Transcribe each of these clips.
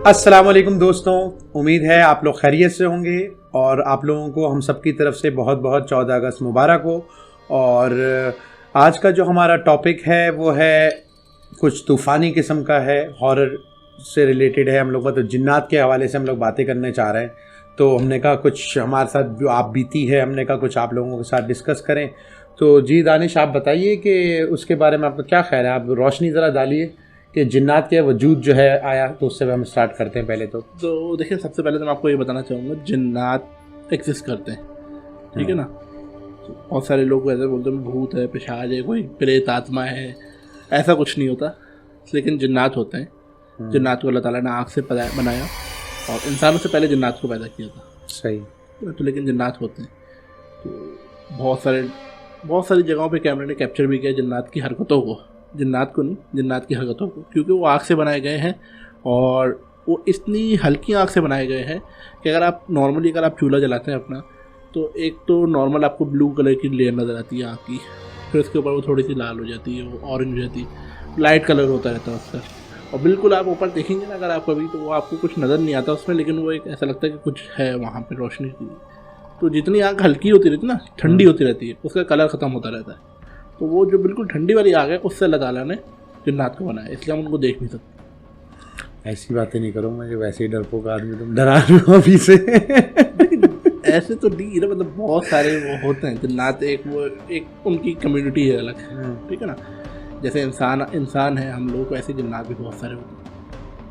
अस्सलाम वालेकुम दोस्तों, उम्मीद है आप लोग खैरियत से होंगे और आप लोगों को हम सब की तरफ से बहुत बहुत 14 अगस्त मुबारक हो। और आज का जो हमारा टॉपिक है वो है कुछ तूफ़ानी किस्म का है, हॉरर से रिलेटेड है। हम लोग मतलब जिन्नात के हवाले से हम लोग बातें करने चाह रहे हैं। तो हमने कहा कुछ हमारे साथ जो आप बीती है, हमने कहा कुछ आप लोगों के साथ डिस्कस करें। तो जी दानिश, आप बताइए कि उसके बारे में आपका क्या ख्याल है, आप रोशनी ज़रा डालिए कि जिन्नात के वजूद जो है आया। तो उससे हम स्टार्ट करते हैं पहले। तो देखिए, सबसे पहले तो मैं आपको ये बताना चाहूँगा, जिन्नात एग्जिस्ट करते हैं, ठीक है ना। बहुत सारे लोग ऐसे बोलते हैं भूत है, पिशाच है, कोई प्रेत आत्मा है, ऐसा कुछ नहीं होता। लेकिन जिन्नात होते हैं। जिन्नात को अल्लाह ताला ने आँख से बनाया और इंसानों से पहले जिन्नात को पैदा किया था। सही। तो लेकिन जिन्नात होते हैं। तो बहुत सारी जगहों पे कैमरे ने कैप्चर भी किया जिन्नात की हरकतों को, जिन्नात को नहीं, जिन्नात की हरकतों को, क्योंकि वो आँख से बनाए गए हैं और वो इतनी हल्की आँख से बनाए गए हैं कि अगर आप नॉर्मली चूल्हा जलाते हैं अपना, तो एक तो नॉर्मल आपको ब्लू कलर की लेयर नज़र आती है आँख की, फिर उसके ऊपर वो थोड़ी सी लाल हो जाती है, वो ऑरेंज हो जाती है, लाइट कलर होता रहता है उसका। और बिल्कुल आप ऊपर देखेंगे ना अगर आप कभी, तो वो आपको कुछ नज़र नहीं आता उसमें, लेकिन वो एक ऐसा लगता है कि कुछ है वहाँ पर रोशनी की। तो जितनी आँख हल्की होती रहती है ना, ठंडी होती रहती है, उसका कलर ख़त्म होता रहता है। तो वो जो बिल्कुल ठंडी वाली आग है, उससे अल्लाह ताला ने जिन्नात को बनाया, इसलिए हम उनको देख नहीं सकते। ऐसी बातें नहीं करो, मुझे वैसे ही डरपोक आदमी, तुम डरा रहे हो अभी से। ऐसे तो नहीं ना, मतलब बहुत सारे वो होते हैं जिन्नात, एक उनकी कम्युनिटी है अलग, ठीक है ना। जैसे इंसान है हम लोग, ऐसे जिन्नात भी बहुत सारे होते हैं।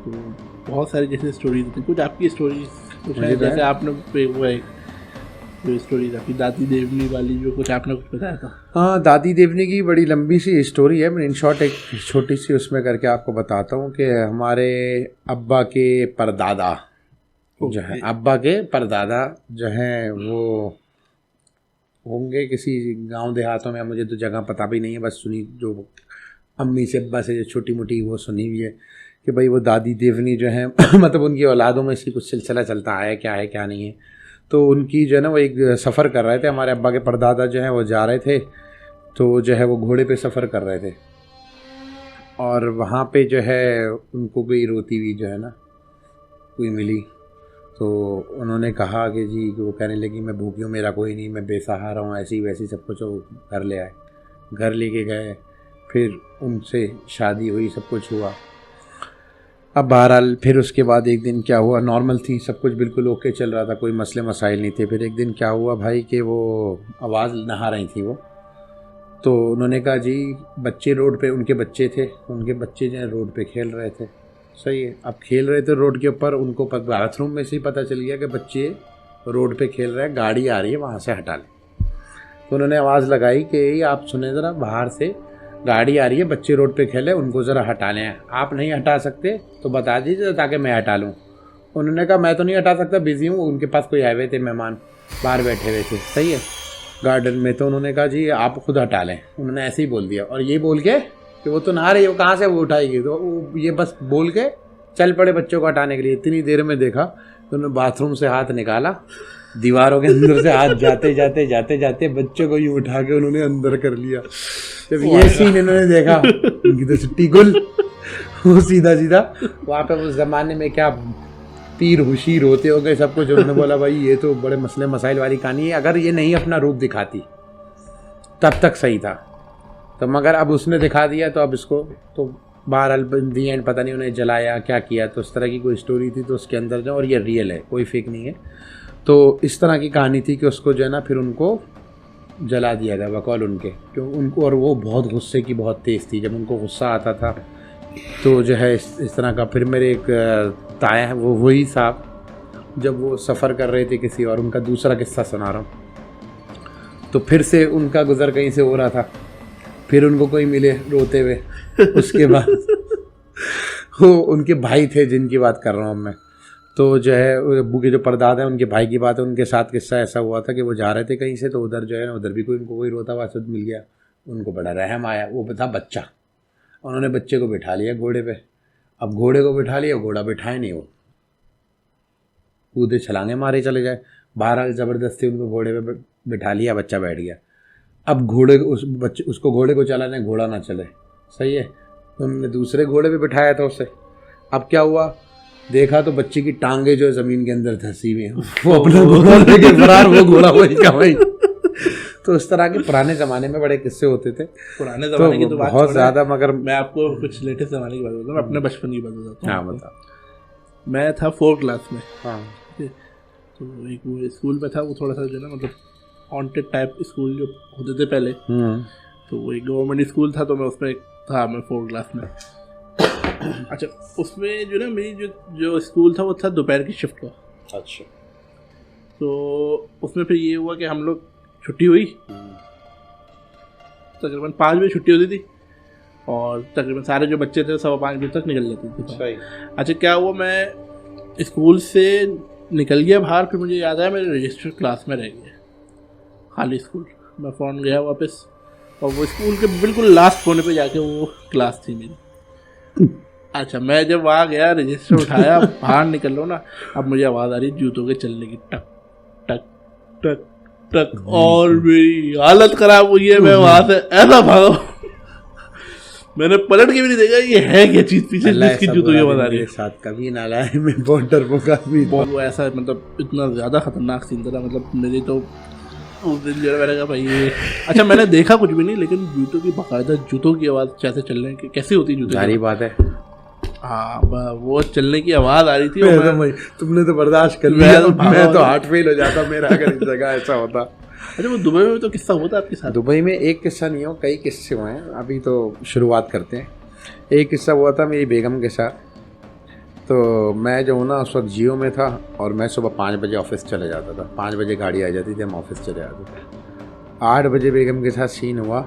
तो बहुत सारी जैसे स्टोरीज होती हैं, कुछ आपकी स्टोरीज कुछ है, जैसे आपने वो है जो स्टोरी आपकी दादी देवनी वाली, जो कुछ आपने कुछ बताया था। हाँ, दादी देवनी की बड़ी लंबी सी स्टोरी है। मैं इन शॉर्ट एक छोटी सी उसमें करके आपको बताता हूँ कि हमारे अब्बा के परदादा जो है, अब्बा के परदादा जो हैं, वो होंगे किसी गांव देहातों में, मुझे तो जगह पता भी नहीं है, बस सुनी जो अम्मी से अब्बा से जो छोटी मोटी वो सुनी हुई है कि भाई वो दादी देवनी जो है मतलब उनकी औलादों में इसी कुछ सिलसिला चलता है, क्या है क्या नहीं है। तो उनकी जो है ना, वो एक सफ़र कर रहे थे, हमारे अब्बा के परदादा जो हैं वो जा रहे थे। तो जो है वो घोड़े पे सफ़र कर रहे थे और वहाँ पे जो है उनको कोई रोती हुई जो है ना कोई मिली। तो उन्होंने कहा कि जी, वो कहने लगी मैं भूखी हूँ, मेरा कोई नहीं, मैं बेसहारा हूँ, ऐसी वैसी सब कुछ। वो घर ले आए, घर लेके गए, फिर उनसे शादी हुई, सब कुछ हुआ। अब बहरहाल फिर उसके बाद एक दिन क्या हुआ, नॉर्मल थी सब कुछ, बिल्कुल ओके चल रहा था, कोई मसले मसाइल नहीं थे। फिर एक दिन क्या हुआ भाई कि वो आवाज़ नहा रही थी वो। तो उन्होंने कहा जी, बच्चे रोड पे, उनके बच्चे थे, उनके बच्चे जो है रोड पे खेल रहे थे। सही है, अब खेल रहे थे रोड के ऊपर, उनको बाथरूम में से ही पता चल गया कि बच्चे रोड पे खेल रहे हैं, गाड़ी आ रही है, वहाँ से हटा लें। तो उन्होंने आवाज़ लगाई कि आप सुने ज़रा, बाहर से गाड़ी आ रही है, बच्चे रोड पे खेले, उनको ज़रा हटा लें। आप नहीं हटा सकते तो बता दीजिए ताकि मैं हटा लूँ। उन्होंने कहा मैं तो नहीं हटा सकता, बिज़ी हूँ। उनके पास कोई आए हुए थे मेहमान, बाहर बैठे हुए थे, सही है, गार्डन में। तो उन्होंने कहा जी आप खुद हटा लें। उन्होंने ऐसे ही बोल दिया, और ये बोल के कि वो तो नहा रही है, वो कहाँ से वो उठाएगी। तो ये बस बोल के चल पड़े बच्चों को हटाने के लिए। इतनी देर में देखा तो उन्होंने बाथरूम से हाथ निकाला, दीवारों के अंदर से हाथ जाते जाते जाते जाते बच्चों को यूँ उठा के उन्होंने अंदर कर लिया। जब ये सीन इन्होंने देखा, उनकी तो छुट्टी गुल। वो सीधा सीधा वहाँ पे उस ज़माने में क्या पीर हुशीर होते हो गए सब कुछ। उन्होंने बोला भाई ये तो बड़े मसले मसाइल वाली कहानी है, अगर ये नहीं अपना रूप दिखाती तब तक सही था, तो मगर अब उसने दिखा दिया, तो अब इसको तो बहरहाल दी एंड पता नहीं उन्हें जलाया क्या किया। तो उस तरह की कोई स्टोरी थी तो उसके अंदर जो, और ये रियल है, कोई फेक नहीं है। तो इस तरह की कहानी थी कि उसको जो है ना फिर उनको जला दिया गया बकौल उनके, क्यों उनको, और वो बहुत गुस्से की बहुत तेज़ थी, जब उनको गुस्सा आता था तो जो है इस तरह का। फिर मेरे एक ताया है, वो वही साहब, जब वो सफ़र कर रहे थे किसी और, उनका दूसरा किस्सा सुना रहा हूँ। तो फिर से उनका गुज़र कहीं से हो रहा था, फिर उनको कोई मिले रोते हुए। उसके बाद वो उनके भाई थे जिनकी बात कर रहा हूँ मैं। तो जो है अब्बू के जो परदादा हैं, उनके भाई की बात है, उनके साथ किस्सा ऐसा हुआ था कि वो जा रहे थे कहीं से, तो उधर जो है ना, उधर भी उनको कोई रोता हुआ सब मिल गया। उनको बड़ा रहम आया, वो था बच्चा। उन्होंने बच्चे को बिठा लिया घोड़े पे। अब घोड़े को बिठा लिया, घोड़ा बिठाए नहीं, वो कूदे छलांगे मारे चले जाए। बहरहाल ज़बरदस्ती उनको घोड़े पे बिठा लिया, बच्चा बैठ गया। अब घोड़े उसको घोड़े को चलाने, घोड़ा ना चले, सही है। तो उन्होंने दूसरे घोड़े पे बिठाया था उसे। अब क्या हुआ देखा तो बच्ची की टांगे जो जमीन के अंदर धंसी हुई हैं, वो अपना घोड़ा लेके फरार, वो घोड़ा वही का वही। तो इस तरह के पुराने जमाने में बड़े किस्से होते थे, पुराने जमाने की तो बात बहुत ज्यादा। मगर मैं आपको कुछ लेटेस्ट जमाने की बात बताता हूँ, अपने बचपन की बात बताता हूँ। हाँ बताओ। मैं था 4th क्लास में, हाँ तो एक वो स्कूल में था, वो थोड़ा सा जो ना मतलब हॉन्टेड टाइप स्कूल जो होते थे पहले, तो वो एक गवर्नमेंट स्कूल था, तो मैं उसमें था, मैं 4th क्लास में। अच्छा, उसमें जो ना मेरी जो स्कूल था वो था दोपहर की शिफ्ट का। अच्छा। तो उसमें फिर ये हुआ कि हम लोग छुट्टी हुई, तकरीबन 5 बजे छुट्टी होती थी, और तकरीबन सारे जो बच्चे थे 5:15 बजे तक निकल जाते थे। अच्छा, क्या हुआ, मैं स्कूल से निकल गया बाहर, फिर मुझे याद आया मेरे रजिस्टर क्लास में रह गया, खाली स्कूल। मैं फ़ौरन गया वापस, और वो स्कूल के बिल्कुल लास्ट कोने पे जाके वो क्लास थी मेरी। अच्छा, मैं जब वहाँ गया, रजिस्टर उठाया, बाहर निकल लो ना, अब मुझे आवाज़ आ रही जूतों के चलने की, टक टक टक टक, और मेरी हालत ख़राब हुई है। मैं वहाँ से ऐसा भागा, मैंने पलट के भी नहीं देखा ये है क्या चीज़ पीछे जिसकी जूतों की आवाज़ आ रही है। साथ कभी ना लाए, मैं बहुत डरपोक आदमी। वो ऐसा मतलब इतना ज़्यादा खतरनाक सीन था, मतलब मेरी तो उस दिन जो मैंने कहा भाई ये, अच्छा मैंने देखा कुछ भी नहीं, लेकिन जूतों की बाकायदा जूतों की आवाज़ कैसे चलने की, कैसी होती है जूतों की, सारी बात है। हाँ, वो चलने की आवाज़ आ रही थी। तुमने तो बर्दाश्त कर लिया, मैं तो हार्ट फेल हो जाता मेरा अगर इस जगह ऐसा होता। अच्छा, वो दुबई में तो किस्सा हुआ था आपके साथ? दुबई में एक किस्सा नहीं हो, कई किस्से हुए हैं। अभी तो शुरुआत करते हैं। एक किस्सा हुआ था मेरी बेगम के साथ। तो मैं जो हूँ ना उस वक्त जियो में था, और मैं सुबह 5 बजे ऑफिस चले जाता था। 5 बजे गाड़ी आ जाती थी, हम ऑफिस चले जाते थे। 8 बजे बेगम के साथ सीन हुआ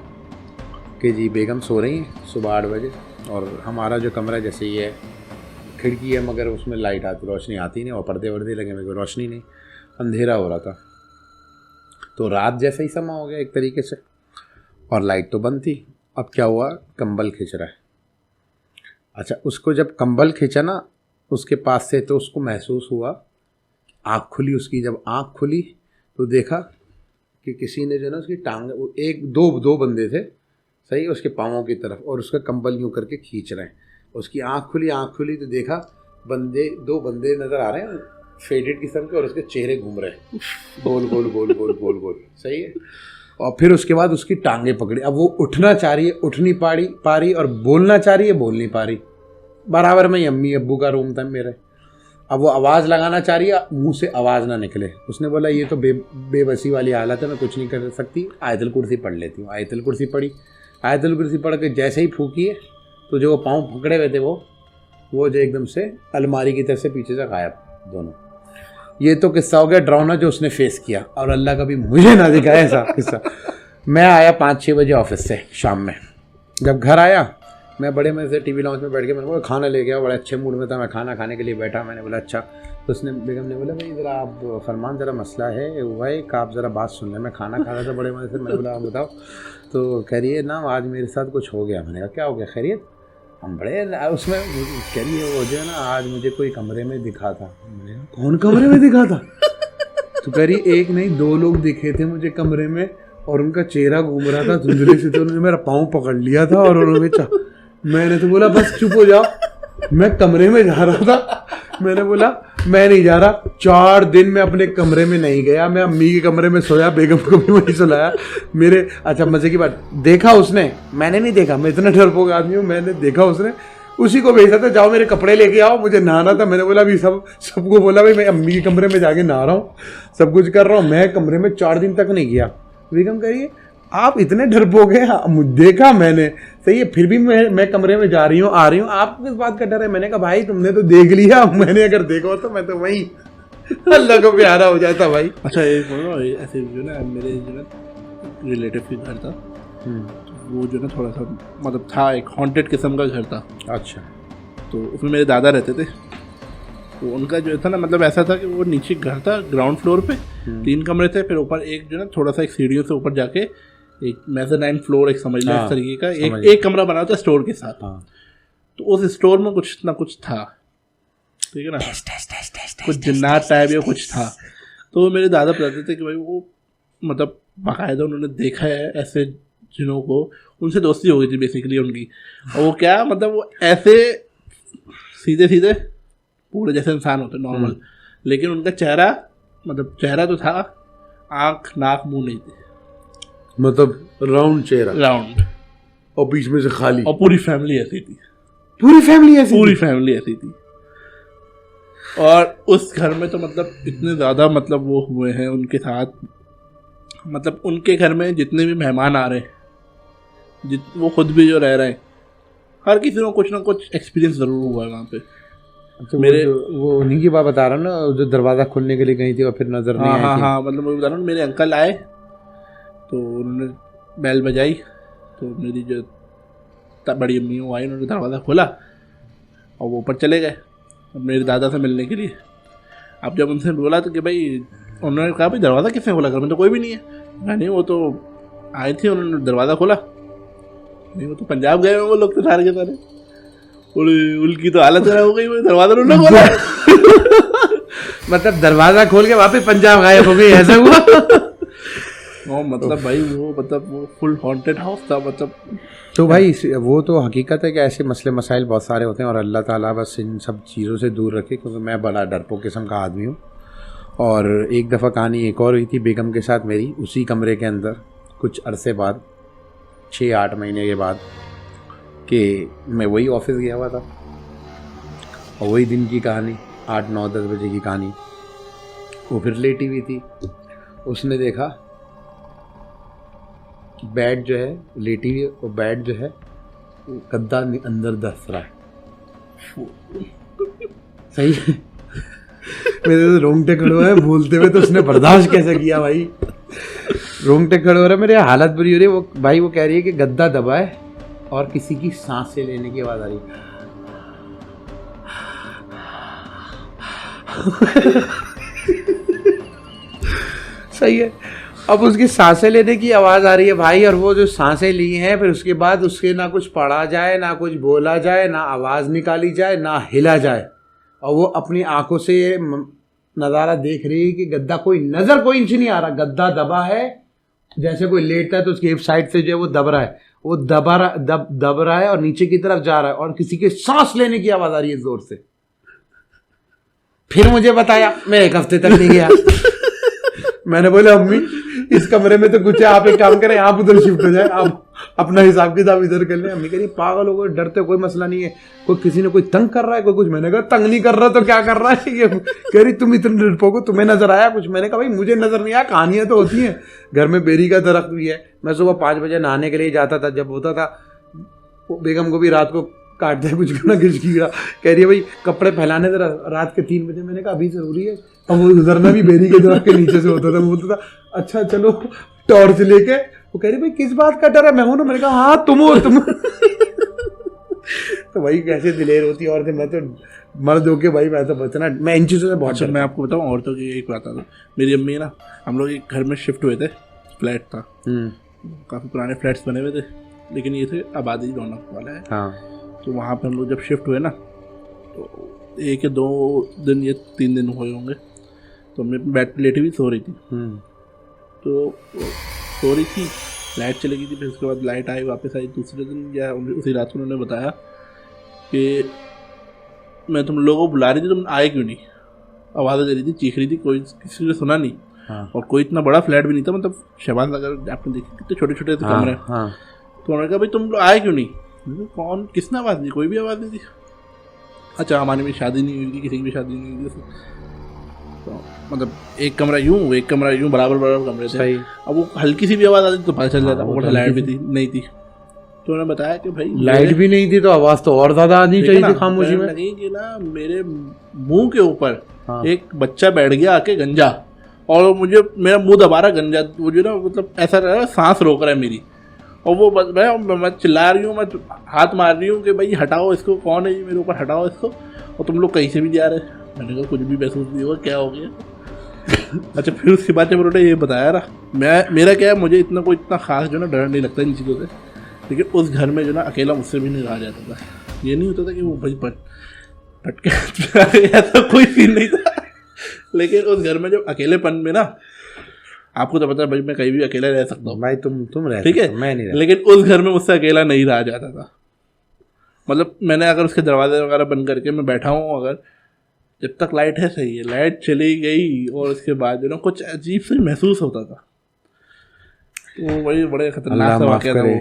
कि जी बेगम सो रही हैं सुबह 8 बजे, और हमारा जो कमरा जैसे ही है, खिड़की है मगर उसमें लाइट आती, रोशनी आती नहीं, और पर्दे वर्दे लगे, मेरे को रोशनी नहीं, अंधेरा हो रहा था। तो रात जैसा ही समा हो गया एक तरीके से, और लाइट तो बंद थी। अब क्या हुआ, कंबल खींच रहा है। अच्छा, उसको जब कंबल खींचा ना उसके पास से, तो उसको महसूस हुआ, आँख खुली उसकी। जब आँख खुली तो देखा कि किसी ने जो ना उसकी टांग, एक दो बंदे थे सही उसके पाँवों की तरफ, और उसका कंबल यूँ करके खींच रहे हैं। उसकी आँख खुली तो देखा दो बंदे नज़र आ रहे हैं फेडेड किस्म के, और उसके चेहरे घूम रहे हैं गोल गोल गोल गोल गोल गोल, सही है। और फिर उसके बाद उसकी टांगे पकड़ी। अब वो उठना चाह रही है, उठ नहीं पा रही, और बोलना चाह रही है, बोल नहीं पा रही। बराबर में अम्मी अब्बू का रूम था मेरे। अब वो आवाज़ लगाना चाह रही है, मुंह से आवाज़ ना निकले। उसने बोला ये तो बेबसी वाली हालत है, मैं कुछ नहीं कर सकती, आयतुल कुर्सी पढ़ लेती हूँ। आयतुल कुर्सी पढ़ी। आयतुल कुर्सी पढ़ के जैसे ही फूकी है, तो जो वो पाँव पकड़े हुए थे वो जो एकदम से अलमारी की तरफ से पीछे से गायब दोनों। ये तो किस्सा हो गया डरावना जो उसने फेस किया, और अल्लाह कभी मुझे ना दिखाया ऐसा किस्सा। मैं आया 5-6 बजे ऑफिस से शाम में। जब घर आया, मैं बड़े मजे से टीवी लॉन्च में बैठ के, मैंने बोला खाना ले गया, बड़े अच्छे मूड में था मैं, खाना खाने के लिए बैठा। मैंने बोला अच्छा। तो उसने बेगम ने बोला भाई ज़रा आप फरमान, ज़रा मसला है हुआ है, आप ज़रा बात सुन लें। मैं खाना खा रहा था बड़े मजे से। मैंने बोला आप बताओ। तो कह रही है ना आज मेरे साथ कुछ हो गया। मैंने कहा क्या हो गया, खैरियत? हम बड़े उसमें कह रही है वो जो है ना आज मुझे कोई कमरे में दिखा था। मैंने कहा कौन कमरे में दिखा था? तो कह रही एक नहीं 2 लोग दिखे थे मुझे कमरे में, और उनका चेहरा घूम रहा था धुंधले से, तो उन्होंने मेरा पाँव पकड़ लिया था और उन्होंने मैंने तो बोला बस चुप हो जाओ, मैं कमरे में जा रहा था। मैंने बोला मैं नहीं जा रहा। 4 दिन मैं अपने कमरे में नहीं गया, मैं अम्मी के कमरे में सोया, बेगम को भी वहीं सुलाया मेरे। अच्छा मजे की बात, देखा उसने, मैंने नहीं देखा, मैं इतना डरपोक आदमी हूँ। मैंने देखा उसने, उसी को भेजा था जाओ मेरे कपड़े लेके आओ, मुझे नहाना था। मैंने बोला अभी सबको बोला भाई मैं अम्मी के कमरे में जाके नहा रहा हूँ, सब कुछ कर रहा हूँ। मैं कमरे में 4 दिन तक नहीं गया। बेगम कहिए आप इतने डरपोक हैं, देखा मैंने सही है, फिर भी मैं कमरे में जा रही हूँ आ रही हूँ, आपको किस बात का डर है? मैंने कहा भाई तुमने तो देख लिया, मैंने अगर देखा हो तो मैं तो वही अल्लाह को प्यारा हो जाता भाई। अच्छा एक ऐसे जो ना मेरे जो ना रिलेटिव के घर था, वो जो ना थोड़ा सा मतलब था एक हॉन्टेड किस्म का घर था। अच्छा। तो उसमें मेरे दादा रहते थे। तो उनका जो था ना मतलब ऐसा था कि वो नीचे घर था ग्राउंड फ्लोर पे, 3 कमरे थे, फिर ऊपर एक जो ना थोड़ा सा एक सीढ़ियों से ऊपर जाके एक मेज़ानाइन फ्लोर एक समझ लो इस तरीके का एक कमरा बना था स्टोर के साथ। तो उस स्टोर में कुछ ना कुछ था, ठीक है ना, कुछ जिन्नात टाइप या कुछ था। तो मेरे दादा बताते थे कि भाई वो मतलब बाकायदा उन्होंने देखा है ऐसे जिनों को, उनसे दोस्ती हो गई थी बेसिकली उनकी। और वो क्या मतलब वो ऐसे सीधे सीधे पूरे जैसे इंसान होते नॉर्मल, लेकिन उनका चेहरा, मतलब चेहरा तो था, आँख नाक मुंह नहीं थे, मतलब राउंड चेहरा, राउंड, और बीच में से खाली, और पूरी फैमिली ऐसी थी, पूरी फैमिली ऐसी पूरी थी? फैमिली ऐसी थी। और उस घर में तो मतलब इतने ज़्यादा मतलब वो हुए हैं उनके साथ, मतलब उनके घर में जितने भी मेहमान आ रहे हैं, वो खुद भी जो रह रहे हैं, हर किसी को कुछ ना कुछ एक्सपीरियंस ज़रूर हुआ है वहाँ पे। अच्छा, मेरे वो उन्हीं की बात बता रहा हूँ ना, जो दरवाज़ा खोलने के लिए गई थी और फिर नजर नहीं आई थी। हाँ, मतलब मैं बता रहा हूँ, मेरे अंकल आए तो उन्होंने बेल बजाई, तो मेरी जो बड़ी अम्मी वो आई, उन्होंने दरवाज़ा खोला और वो ऊपर चले गए मेरे दादा से मिलने के लिए। अब जब उनसे बोला तो कि भाई, उन्होंने कहा भाई दरवाज़ा किसने खोला, घर में तो कोई भी नहीं है। नहीं, वो तो आए थे, उन्होंने दरवाज़ा खोला। नहीं, वो तो पंजाब गए हैं वो लोग तो सारे के सारे, उनकी तो हालत खराब हो गई, वो दरवाज़ा उन्होंने खोला। मतलब दरवाजा खोल के वापस पंजाब गायब हो गई, ऐसा हुआ? मतलब भाई वो फुल हॉन्टेड हाउस था मतलब। तो भाई वो तो हकीकत है कि ऐसे मसले मसाइल बहुत सारे होते हैं, और अल्लाह ताला बस इन सब चीज़ों से दूर रखे, क्योंकि मैं बड़ा डरपोक किस्म का आदमी हूँ। और एक दफ़ा कहानी एक और हुई थी बेगम के साथ मेरी, उसी कमरे के अंदर, कुछ अरसे बाद, 6-8 महीने के बाद, कि मैं वही ऑफिस गया हुआ था, और वही दिन की कहानी, 8-9-10 बजे की कहानी। वो फिर लेटी हुई थी, उसने देखा बेड जो है लेटी हुई, वो बेड जो है गद्दा अंदर धंस रहा है। सही है? मेरे तो रोंगटे खड़े हुए हैं बोलते हुए, तो उसने बर्दाश्त कैसे किया भाई? रोंगटे खड़े हो रहे हैं, मेरी हालत बुरी हो रही है। वो भाई वो कह रही है कि गद्दा दबा है और किसी की सांसें लेने की आवाज़ आ रही है। सही है। अब उसकी सांसें लेने की आवाज़ आ रही है भाई, और वो जो सांसें ली हैं, फिर उसके बाद उसके ना कुछ पढ़ा जाए, ना कुछ बोला जाए, ना आवाज़ निकाली जाए, ना हिला जाए, और वो अपनी आंखों से ये नज़ारा देख रही है कि गद्दा कोई इंच नहीं आ रहा, गद्दा दबा है, जैसे कोई लेटता है तो उसकी एक साइड से जो है वो दब रहा है, वो दब रहा है और नीचे की तरफ जा रहा है, और किसी के सांस लेने की आवाज़ आ रही है ज़ोर से। फिर मुझे बताया, मैं एक हफ्ते तक नहीं गया। मैंने बोला अम्मी इस कमरे में तो कुछ है, आप एक काम करें, आप उधर शिफ्ट हो जाए, आप अपना हिसाब किताब इधर कर लें। अम्मी कह रही पागल हो गए, डरते, कोई मसला नहीं है, कोई किसी ने कोई तंग कर रहा है, कोई कुछ। मैंने कहा तंग नहीं कर रहा तो क्या कर रहा है? ये कह रही तुम इतने डरपोक हो, तुम्हें नजर आया कुछ? मैंने कहा भाई मुझे नजर नहीं आया, कहानियां तो होती हैं। घर में बेरी का दरख्त भी है, मैं सुबह 5 बजे नहाने के लिए जाता था, जब होता था बेगम को भी रात को काटते हैं कुछ ना कुछ कीड़ा। कह रही है भाई कपड़े फैलाने जरा रात के 3 बजे। मैंने कहा अभी जरूरी है? और वो गुजरना भी बेरी के दरख्त के नीचे से होता था। बोलता था अच्छा चलो टॉर्च लेके। वो कह रही भाई किस बात का डर है? मैं हूं ना। मैंने कहा हाँ तुम हो तुम। तो भाई कैसे दिलेर होती है औरतें। मैं तो मर्द होके भाई मैं तो बचना, मैं इन चीज़ों से बहुत अच्छा, मैं आपको बताऊँ औरतों की एक बात आता। मेरी अम्मी ना, हम लोग एक घर में शिफ्ट हुए थे, फ्लैट था, काफ़ी पुराने फ्लैट्स बने हुए थे, लेकिन ये थे आबादी रौनक वाला है। हाँ। तो वहाँ पर हम लोग जब शिफ्ट हुए ना, तो 1 या 2 दिन या 3 दिन हुए होंगे, तो मैं बेड पर लेटी हुई सो रही थी। तो सो रही थी, लाइट चली गई थी, फिर उसके बाद लाइट आई, वापस आई। दूसरे दिन या उसी रात को उन्होंने बताया कि मैं तुम लोगों को बुला रही थी, तुम आए क्यों नहीं? आवाज़ें दे रही थी, चीख रही थी, कोई किसी ने सुना नहीं। हाँ। और कोई इतना बड़ा फ्लैट भी नहीं था, मतलब शहबाज नगर आपने देखी कितने छोटे छोटे थे कमरे। हाँ। तो उन्होंने कहा भाई तुम लोग आए क्यों नहीं? कौन, किसने आवाज़ दी? कोई भी आवाज़ नहीं दी। अच्छा, हमारी भी शादी नहीं हुई थी, किसी की भी शादी नहीं हुई थी, तो मतलब एक कमरा यूं बराबर कमरे थे। सही। अब वो हल्की सी भी आवाज़ आती तो पता चल जाता। ऊपर लाइट भी थी नहीं थी, तो उन्होंने बताया कि भाई लाइट भी नहीं थी तो आवाज़ तो और ज़्यादा आनी चाहिए थी खामोशी में। लगी कि ना मेरे मुंह के ऊपर एक बच्चा बैठ गया आके गंजा, और मुझे मेरा मुंह दबा रहा गंजा, मुझे ना मतलब ऐसा रह रहा सांस रोक रहा है मेरी। और वो मैं चिल्ला रही हूँ, मैं हाथ मार रही हूँ कि भाई हटाओ इसको, कौन है ये मेरे ऊपर, हटाओ इसको, और तुम लोग कहीं से भी जा रहे। मैंने कहा कुछ भी महसूस नहीं हुआ, क्या हो गया? अच्छा, फिर उसके बाद जब उन्होंने ये बताया ना, मेरा क्या है, मुझे इतना खास जो ना डर नहीं लगता इन चीज़ों से, लेकिन उस घर में जो ना अकेला मुझसे भी नहीं रहा जाता था। ये नहीं होता था कि वो भाई पटके ऐसा कोई सीन नहीं था। लेकिन उस घर में जब अकेलेपन में ना, आपको तो पता है भाई मैं कहीं भी अकेला रह सकता हूँ भाई, तुम रह ठीक है, मैं नहीं रह। लेकिन उस घर में मुझसे अकेला नहीं रहा जाता था। मतलब मैंने अगर उसके दरवाजे वगैरह बंद करके मैं बैठा हूँ, अगर जब तक लाइट है सही है, लाइट चली गई और उसके बाद जो ना कुछ अजीब से महसूस होता था। तो वही बड़े खतरनाक सा अल्लाह माफ वाक़या था करे। वो।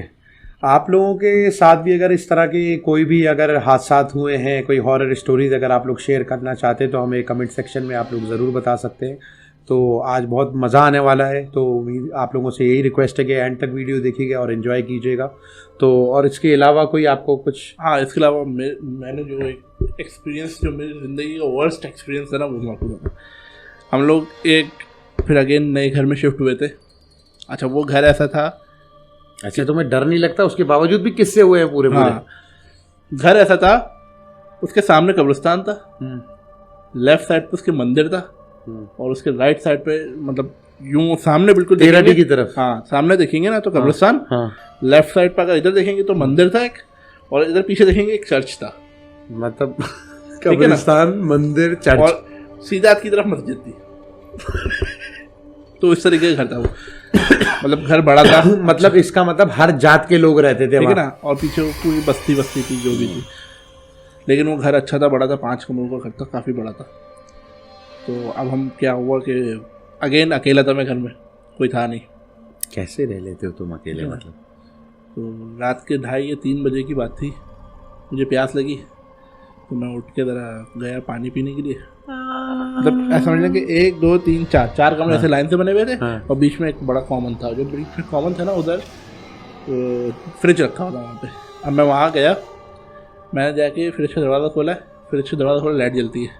आप लोगों के साथ भी अगर इस तरह के कोई भी अगर हादसात हुए हैं, कोई हॉरर स्टोरीज अगर आप लोग शेयर करना चाहते हैं तो हमें कमेंट सेक्शन में आप लोग ज़रूर बता सकते हैं। तो आज बहुत मज़ा आने वाला है, तो आप लोगों से यही रिक्वेस्ट है कि एंड तक वीडियो देखिएगा और एंजॉय कीजिएगा। तो और इसके अलावा कोई आपको कुछ? हाँ, इसके अलावा मैंने जो एक एक्सपीरियंस, जो मेरी ज़िंदगी का वर्स्ट एक्सपीरियंस है ना, वो मैं आपको बताऊं। हम लोग फिर अगेन नए घर में शिफ्ट हुए थे। अच्छा, वो घर ऐसा था। अच्छा, तुम्हें डर नहीं लगता? उसके बावजूद भी किस्से हुए हैं पूरे पूरे? हाँ, घर ऐसा था, उसके सामने कब्रिस्तान था, लेफ्ट साइड पे उसके मंदिर था, और उसके राइट साइड पे मतलब यूं सामने बिल्कुल तेराडी की तरफ। हाँ, सामने देखेंगे ना तो कब्रिस्तान। हाँ। लेफ्ट साइड पर अगर इधर देखेंगे तो मंदिर था एक, और इधर पीछे देखेंगे एक चर्च था। मतलब कब्रिस्तान, मंदिर, चर्च, और सीधा की तरफ मस्जिद थी। तो इस तरीके का घर था वो। मतलब घर बड़ा था। मतलब इसका मतलब हर जात के लोग रहते थे ठीक है वहाँ। ना, और पीछे वो पूरी बस्ती थी जो भी थी। लेकिन वो घर अच्छा था, बड़ा था, 5 कमरों का घर था, काफ़ी बड़ा था। तो अब हम क्या हुआ कि अगेन अकेला था मैं घर में, कोई था नहीं। कैसे रह लेते हो तुम अकेले? मतलब तो रात के 2:30 या 3 बजे की बात थी, मुझे प्यास लगी तो मैं उठ के ज़रा गया पानी पीने के लिए। मतलब ऐसा समझना कि 1 2 3 4 कमरे ऐसे लाइन से बने हुए थे। और बीच में एक बड़ा कॉमन था, जो बीच में कॉमन था ना, उधर फ्रिज रखा हुआ था वहाँ पे। अब मैं वहाँ गया, मैंने जाके फ्रिज का दरवाज़ा खोला, लाइट जलती है,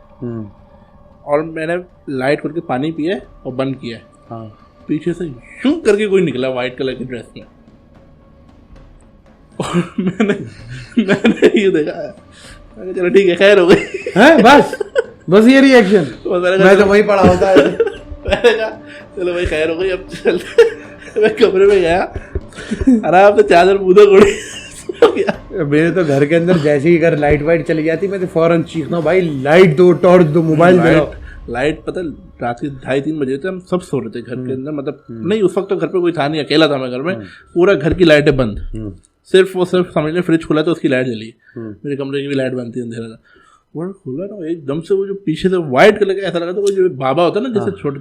और मैंने लाइट करके पानी पिया और बंद किया। हाँ। पीछे से यूं करके कोई निकला वाइट कलर की ड्रेस में, और मैंने ये देखा, चलो ठीक है, खैर हो गई है बस ये रिएक्शन। मैं तो वहीं पड़ा होता है। मैंने कहा चलो भाई खैर हो गई, अब चलते। मैं कमरे में गया, आराम से चादर मुँह कोड़ी सो गया। मेरे तो घर के अंदर जैसे ही अगर लाइट वाइट चली जाती मैं तो फौरन चीखना, भाई लाइट दो, टॉर्च दो, मोबाइल जलाओ। लाइट पता रात के 2:30 3 बजे थे, हम सब सो रहे थे घर के अंदर। मतलब नहीं, उस वक्त तो घर पे कोई था नहीं, अकेला था मैं घर में। पूरा घर की लाइटें बंद, सिर्फ समझ लें फ्रिज खुला तो उसकी लाइट जली। मेरे कमरे की भी लाइट बंद थी, अंधेरा था। वो खुला ना, एकदम से वो जो पीछे से व्हाइट कलर का ऐसा लगा था, वो जो बाबा होता है ना, जैसे छोटे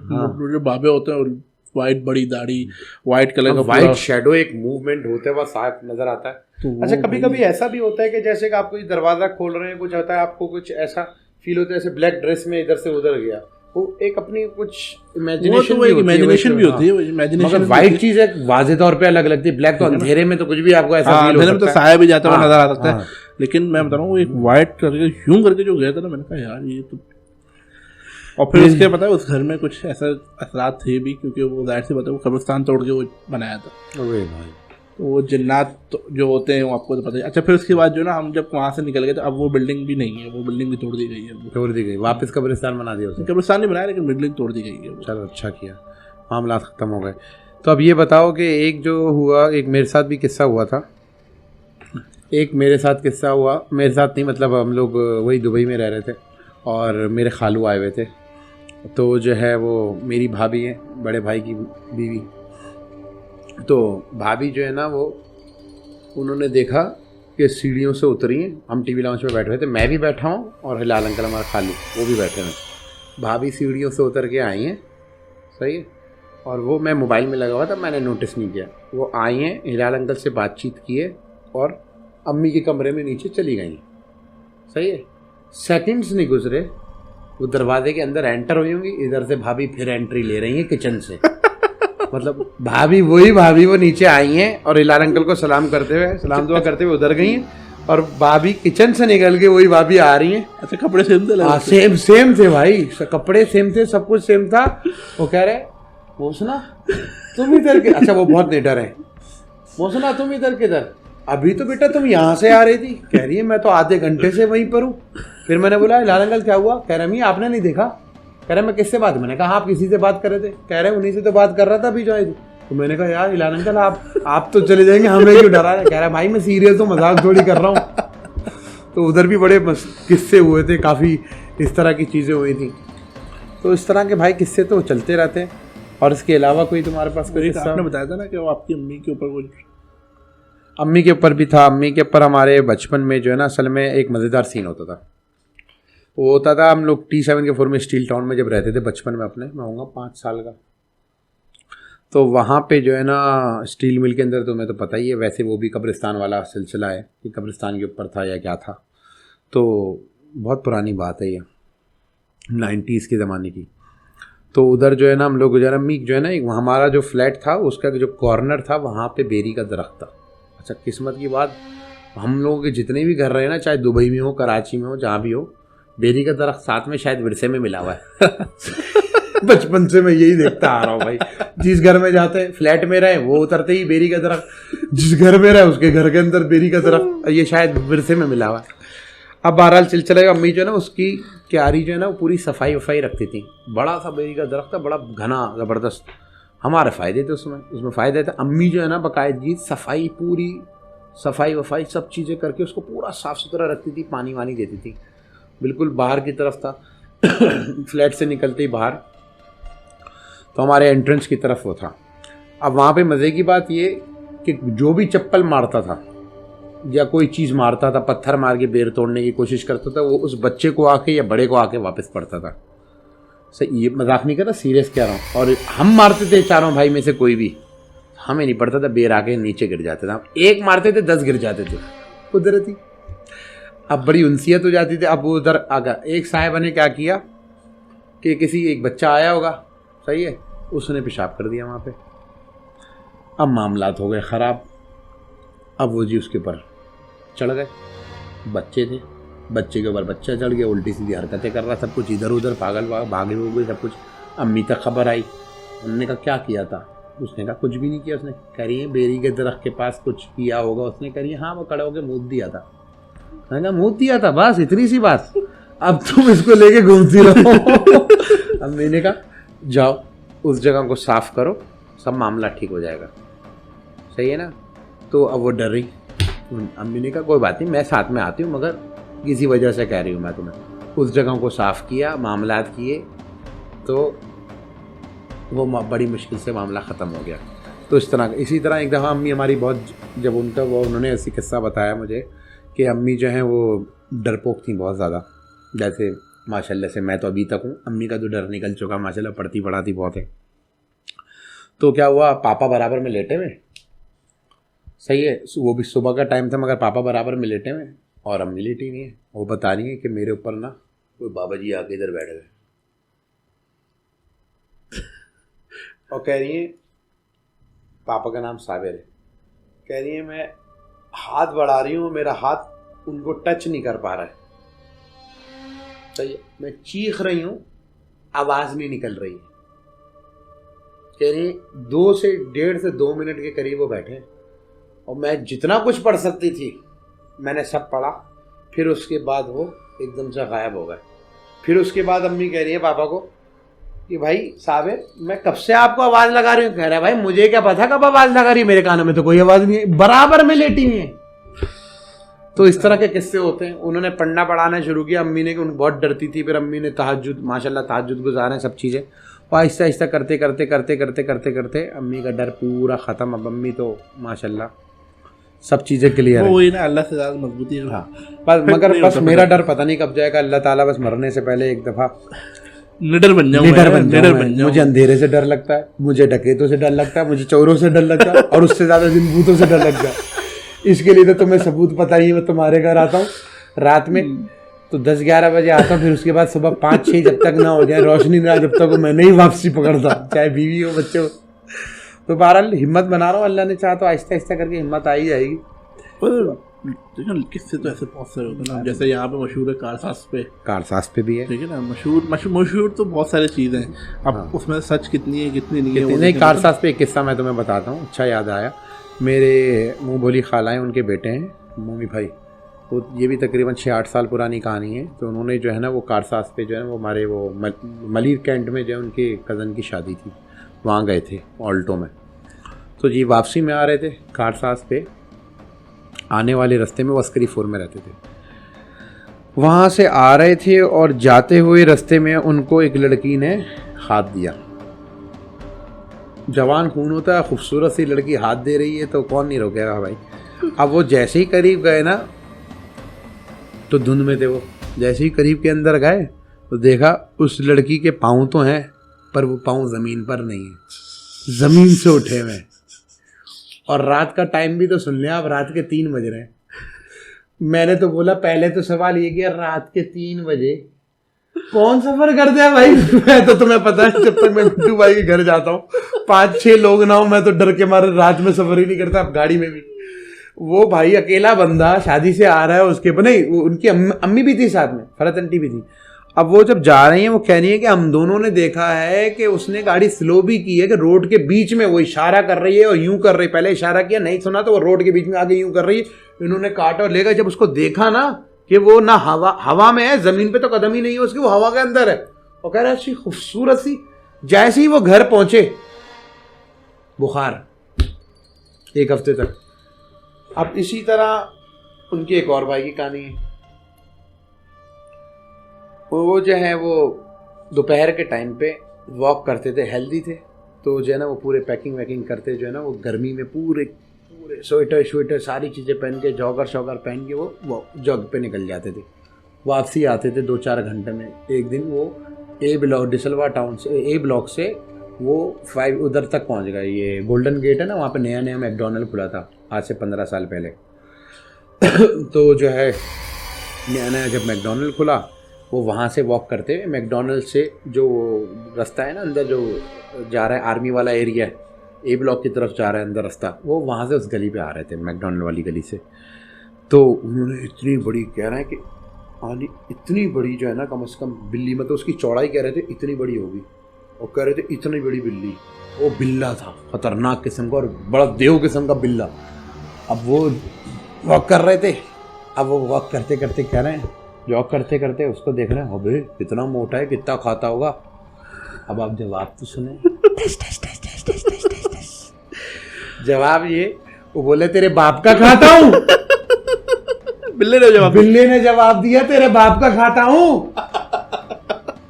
जो बाबे होते हैं, और व्हाइट बड़ी दाढ़ी, व्हाइट कलर का व्हाइट शैडो, एक मूवमेंट होते हुआ साफ नजर आता है। तो अच्छा, कभी कभी ऐसा भी होता है कि जैसे कि आप कोई दरवाजा खोल रहे हैं, कुछ होता है, आपको कुछ ऐसा फील होता है जैसे ब्लैक ड्रेस में इधर से उधर गया, वो एक अपनी कुछ इमेजिनेशन भी होती है। मगर व्हाइट चीज एक वाजे तौर पे अलग लगती है, ब्लैक तो अंधेरे में तो कुछ भी आपको ऐसा फील हो सकता है, तो साया भी जाता हुआ नजर आ सकता है। लेकिन मैं बता रहा हूँ, एक व्हाइट करके यूं करके जो गया था ना, मैंने कहा यार ये तो। और फिर उसके पता है उस घर में कुछ ऐसा असरात थे भी, क्योंकि वो जाहिर सी बात है, वो कब्रिस्तान तोड़ के वो बनाया था। तो वो जिन्नात जो होते हैं वो आपको तो पता है। अच्छा, फिर उसके बाद जो ना, हम जब वहाँ से निकल गए तो अब वो बिल्डिंग भी नहीं है, वो बिल्डिंग भी तोड़ दी गई है। तोड़ दी गई, वापस कब्रिस्तान बना दिया उसने। कब्रिस्तान नहीं बनाया, लेकिन बिल्डिंग तोड़ दी गई है। चलो अच्छा किया, मामला ख़त्म हो गए। तो अब ये बताओ कि एक जो हुआ, एक मेरे साथ भी किस्सा हुआ था। एक मेरे साथ किस्सा हुआ, मेरे साथ नहीं, मतलब हम लोग वही दुबई में रह रहे थे और मेरे खालू आए हुए थे। तो जो है वो मेरी भाभी है, बड़े भाई की बीवी। तो भाभी जो है ना, वो उन्होंने देखा कि सीढ़ियों से उतरी हैं। हम टीवी लाउंज में बैठे हुए थे, मैं भी बैठा हूँ और हिलाल अंकल हमारा खालू वो भी बैठे हैं। भाभी सीढ़ियों से उतर के आई हैं, सही है, और वो मैं मोबाइल में लगा हुआ था, मैंने नोटिस नहीं किया। वो आई हैं, हिलाल अंकल से बातचीत किए और अम्मी के कमरे में नीचे चली गई, सही है। सेकंड्स नहीं गुजरे, वो दरवाजे के अंदर एंटर हुई होंगी, इधर से भाभी फिर एंट्री ले रही हैं किचन से। मतलब भाभी वो नीचे आई हैं और हिलाल अंकल को सलाम दुआ करते हुए उधर गई हैं, और भाभी किचन से निकल के वही भाभी आ रही हैं। अच्छा, कपड़े सेम थे? हाँ, सेम थे भाई, कपड़े सेम थे, सब कुछ सेम था। वो कह रहे, वो सुना तुम इधर के, अच्छा वो बहुत निडर है, वो सुना तुम इधर किधर, अभी तो बेटा तुम यहाँ से आ रही थी। कह रही है मैं तो आधे घंटे से वहीं पर हूँ। फिर मैंने बोला हिलाल अंकल क्या हुआ? कह रहे अम्मी आपने नहीं देखा? कह रहे मैं किससे बात? मैंने कहा आप किसी से बात कर रहे थे। कह रहे उन्हीं से तो बात कर रहा था अभी जो आई थी। तो मैंने कहा यार हिलाल अंकल आप तो चले जाएंगे, हमें क्यों डरा रहे? कह रहा भाई मैं सीरियस हूँ, मजाक थोड़ी कर रहा हूँ। तो उधर भी बड़े किस्से हुए थे, काफ़ी इस तरह की चीज़ें हुई थी। तो इस तरह के भाई किस्से तो चलते रहते हैं। और इसके अलावा कोई तुम्हारे पास कोई किस्सा? आपने बताया था ना कि वो आपकी अम्मी के ऊपर कुछ, अम्मी के ऊपर भी था। अम्मी के ऊपर हमारे बचपन में जो है ना, असल में एक मज़ेदार सीन होता था। वो होता था, हम लोग T7 के 4 में स्टील टाउन में जब रहते थे बचपन में अपने, मैं होऊंगा 5 साल का, तो वहाँ पे जो है ना स्टील मिल के अंदर, तुम्हें तो पता ही है, वैसे वो भी कब्रिस्तान वाला सिलसिला है कि कब्रिस्तान के ऊपर था या क्या था, तो बहुत पुरानी बात है ये, 90s के ज़माने की। तो उधर जो है ना हम लोग गुजारा मीक जो है ना, हमारा जो फ्लैट था उसका जो कॉर्नर था वहाँ पे बेरी का दरख्त था। अच्छा किस्मत की बात, हम लोगों के जितने भी घर रहे ना, चाहे दुबई में हो, कराची में हो, जहाँ भी हो, बेरी का दरख्त साथ में शायद विरसे में मिला हुआ है। बचपन से मैं यही देखता आ रहा हूँ भाई, जिस घर में जाते फ्लैट में रहे वो उतरते ही बेरी का दरख्त, जिस घर में रहे उसके घर के अंदर बेरी का दरख्त, ये शायद विरसे में मिला हुआ है। अब बहरहाल सिलसिले का, अम्मी जो है ना उसकी क्यारी जो है ना वो पूरी सफाई वफाई रखती थी, बड़ा सा बेरी का दरख्त था, बड़ा घना ज़बरदस्त, हमारे फ़ायदे थे उसमें फ़ायदे थे। अम्मी जो है ना बाकायदगी सफाई, पूरी सफाई वफाई सब चीज़ें करके उसको पूरा साफ़ सुथरा रखती थी, पानी वानी देती थी, बिल्कुल बाहर की तरफ था। फ्लैट से निकलते ही बाहर तो हमारे एंट्रेंस की तरफ वो था। अब वहाँ पे मज़े की बात ये कि जो भी चप्पल मारता था या कोई चीज़ मारता था, पत्थर मार के बेर तोड़ने की कोशिश करता था, वो उस बच्चे को आके या बड़े को आके वापस पड़ता था। सही, ये मजाक नहीं कर रहा, सीरियस कह रहा हूँ। और हम मारते थे चारों भाई में से कोई भी, हमें नहीं पड़ता था, बेर आके नीचे गिर जाते थे। हम एक मारते थे 10 गिर जाते थे, कुदरती। अब बड़ी उनसियत हो जाती थी। अब वो उधर आ गया, एक साहिबा ने क्या किया कि किसी एक बच्चा आया होगा, सही है, उसने पेशाब कर दिया वहाँ पे। अब मामलात हो गए ख़राब। अब वो जी उसके ऊपर चढ़ गए, बच्चे थे, बच्चे के ऊपर बच्चा चढ़ गया, उल्टी सीधी हरकतें कर रहा, सब कुछ इधर उधर पागल भागे हो गए सब कुछ। अम्मी तक खबर आई, उन्होंने कहा क्या किया था? उसने कहा कुछ भी नहीं किया। उसने करी है बेरी के दरख्त के पास कुछ किया होगा। उसने करी हाँ, वो खड़े होकर मुँह दिया था। मैंने कहा मुँह दिया था, बस इतनी सी बात, अब तुम इसको लेके घूमती रहो। अम्मी ने कहा जाओ उस जगह को साफ करो, सब मामला ठीक हो जाएगा, सही है ना। तो अब वो डर रही। अम्मी ने कहा कोई बात नहीं, मैं साथ में आती हूँ, मगर किसी वजह से कह रही हूँ मैं तुम्हें। उस जगह को साफ़ किया, मामलात किए, तो वो बड़ी मुश्किल से मामला ख़त्म हो गया। तो इसी तरह एक दफ़ा अम्मी हमारी बहुत, जब उन्होंने ऐसी किस्सा बताया मुझे कि अम्मी जो हैं वो डरपोक थी बहुत ज़्यादा। जैसे माशाल्लाह से मैं तो अभी तक हूँ, अम्मी का तो डर निकल चुका माशाल्लाह, पढ़ती पढ़ाती बहुत है। तो क्या हुआ, पापा बराबर में लेटे हुए, सही है, वो भी सुबह का टाइम था, मगर पापा बराबर में लेटे हुए और अम्मी लेटी हुई है। वो बता रही है कि मेरे ऊपर ना कोई बाबा जी आके इधर बैठ गए और कह रही है, पापा का नाम साबिर है, कह रही है मैं हाथ बढ़ा रही हूँ, मेरा हाथ उनको टच नहीं कर पा रहा है, सही है, मैं चीख रही हूँ, आवाज़ नहीं निकल रही है। कह रही 1.5 से 2 मिनट के करीब वो बैठे और मैं जितना कुछ पढ़ सकती थी मैंने सब पढ़ा। फिर उसके बाद वो एकदम से गायब हो गए। फिर उसके बाद अम्मी कह रही है पापा को कि भाई साबिर, मैं कब से आपको आवाज़ लगा रही हूँ। कह रहा है भाई मुझे क्या पता कब आवाज़ लगा रही है, मेरे कानों में तो कोई आवाज़ नहीं है, बराबर में लेटी हुई है। तो इस तरह के किस्से होते हैं। उन्होंने पढ़ना पढ़ाना शुरू किया, अम्मी ने, उन बहुत डरती थी, फिर अम्मी ने तहज्जुद, माशाल्लाह तहज्जुद गुजारे सब चीज़ें, और आहिस्ता आहिस्ता करते करते करते करते करते करते अम्मी का डर पूरा ख़त्म। अब अम्मी तो माशाल्लाह सब चीज़ें क्लियर है। वही ना, अल्लाह से ज़्यादा मजबूती है। हाँ, मगर बस मेरा डर पता नहीं कब जाएगा। अल्लाह ताला बस मरने से पहले एक दफ़ा निडर बन जाऊं। मुझे अंधेरे से डर लगता है, मुझे डकैतों से डर लगता है, मुझे चोरों से डर लगता है, और उससे ज़्यादा जिन भूतों से डर लगता है। इसके लिए तो तुम्हें सबूत पता ही है, मैं तुम्हारे घर आता हूँ रात में तो 10-11 बजे आता हूँ, फिर उसके बाद सुबह 5-6 जब तक ना हो जाए, रोशनी ना, जब तक मैं नहीं वापसी पकड़ता, चाहे बीवी हो बच्चे हो। तो बहरहाल हिम्मत बना रहा हूँ, अल्लाह ने चाहा तो आहिस्ता आहिस्ता करके हिम्मत आ ही जाएगी। किससे तो ऐसे बहुत सारे होते हैं ना, जैसे यहाँ पे मशहूर है कारसास पे भी है, ठीक है ना, मशहूर तो बहुत सारी चीज़ें हैं। अब उसमें सच कितनी है कितनी नहीं है। नहीं, कारसास पे एक किस्सा मैं तुम्हें बताता हूँ, अच्छा याद आया। मेरे मुँह बोली खाला हैं, उनके बेटे हैं मोमी भाई, तो ये भी तकरीबन 6-8 साल पुरानी कहानी है। तो उन्होंने जो है ना वो कारसास पे जो है वो हमारे वो मलिर कैंट में जो है उनके कज़न की शादी थी, वहाँ गए थे ऑल्टो में। तो जी वापसी में आ रहे थे कारसास पे, आने वाले रास्ते में वो अस्करी 4 में रहते थे, वहाँ से आ रहे थे और जाते हुए रास्ते में उनको एक लड़की ने हाथ दिया। जवान खून होता है, खूबसूरत सी लड़की हाथ दे रही है तो कौन नहीं रोकेगा भाई। अब वो जैसे ही करीब गए ना तो धुंध में थे वो, जैसे ही करीब के अंदर गए तो देखा उस लड़की के पाँव तो हैं पर वो पाँव ज़मीन पर नहीं है, ज़मीन से उठे हुए हैं। और रात का टाइम भी तो सुन लिया, अब रात के 3 बज रहे हैं। मैंने तो बोला पहले तो सवाल ये किया, रात के 3 बजे कौन सफर करते हैं भाई? मैं तो तुम्हें पता है जब तक मैं मिट्टू भाई के घर जाता हूँ 5-6 लोग ना हो, मैं तो डर के मारे रात में सफर ही नहीं करता, अब गाड़ी में भी। वो भाई अकेला बंदा शादी से आ रहा है, उसके नहीं उनकी अम्मी भी थी साथ में, फरत आंटी भी थी। अब वो जब जा रही है वो कह रही है कि हम दोनों ने देखा है कि उसने गाड़ी स्लो भी की है कि रोड के बीच में वो इशारा कर रही है और यूं कर रही, पहले इशारा किया नहीं सुना तो वो रोड के बीच में आगे यूं कर रही है। इन्होंने काटा और लेगा, जब उसको देखा ना कि वो ना हवा में है, जमीन पे तो कदम ही नहीं है उसकी, वो हवा के अंदर है। और कह रहा है अच्छी खूबसूरत सी। जैसे ही वो घर पहुंचे बुखार 1 हफ्ते तक। अब इसी तरह उनकी एक और भाई की कहानी है। वो जो है वो दोपहर के टाइम पे वॉक करते थे, हेल्दी थे, तो जो है ना वो पूरे पैकिंग वैकिंग करते जो है ना वो गर्मी में पूरे स्वेटर सारी चीज़ें पहन के जॉगर पहन के वो जॉग पे निकल जाते थे। वापसी आते थे 2-4 घंटे में। एक दिन वो ए ब्लॉक डिसलवा टाउन से ए ब्लॉक से वो 5 उधर तक पहुंच गए। ये गोल्डन गेट है ना, वहाँ पे नया नया मैकडोनल्ड खुला था आज से 15 साल पहले। तो जो है नया नया जब मैकडोनल्ड खुला वो वहाँ से वॉक करते हुए मैकडोनल्ड से जो रास्ता है ना अंदर जो जा रहा है आर्मी वाला एरिया है, ए ब्लॉक की तरफ जा रहा है अंदर रास्ता, वो वहाँ से उस गली पे आ रहे थे मैकडोनल्ड वाली गली से। तो उन्होंने इतनी बड़ी कह रहे हैं कि आनी इतनी बड़ी जो है ना कम से कम बिल्ली, मतलब उसकी चौड़ाई कह रहे थे इतनी बड़ी होगी, और कह रहे थे इतनी बड़ी बिल्ली। वो बिल्ला था खतरनाक किस्म का और बड़ा देव किस्म का बिल्ला। अब वो वॉक कर रहे थे, अब वो वॉक करते करते कह रहे हैं जॉग करते करते उसको देख रहे हैं, अबे कितना मोटा है, कितना खाता होगा। अब आप जवाब तो सुने। जवाब ये, वो बोले तेरे बाप का खाता हूँ। बिल्ले ने जवाब दिया तेरे बाप का खाता हूँ।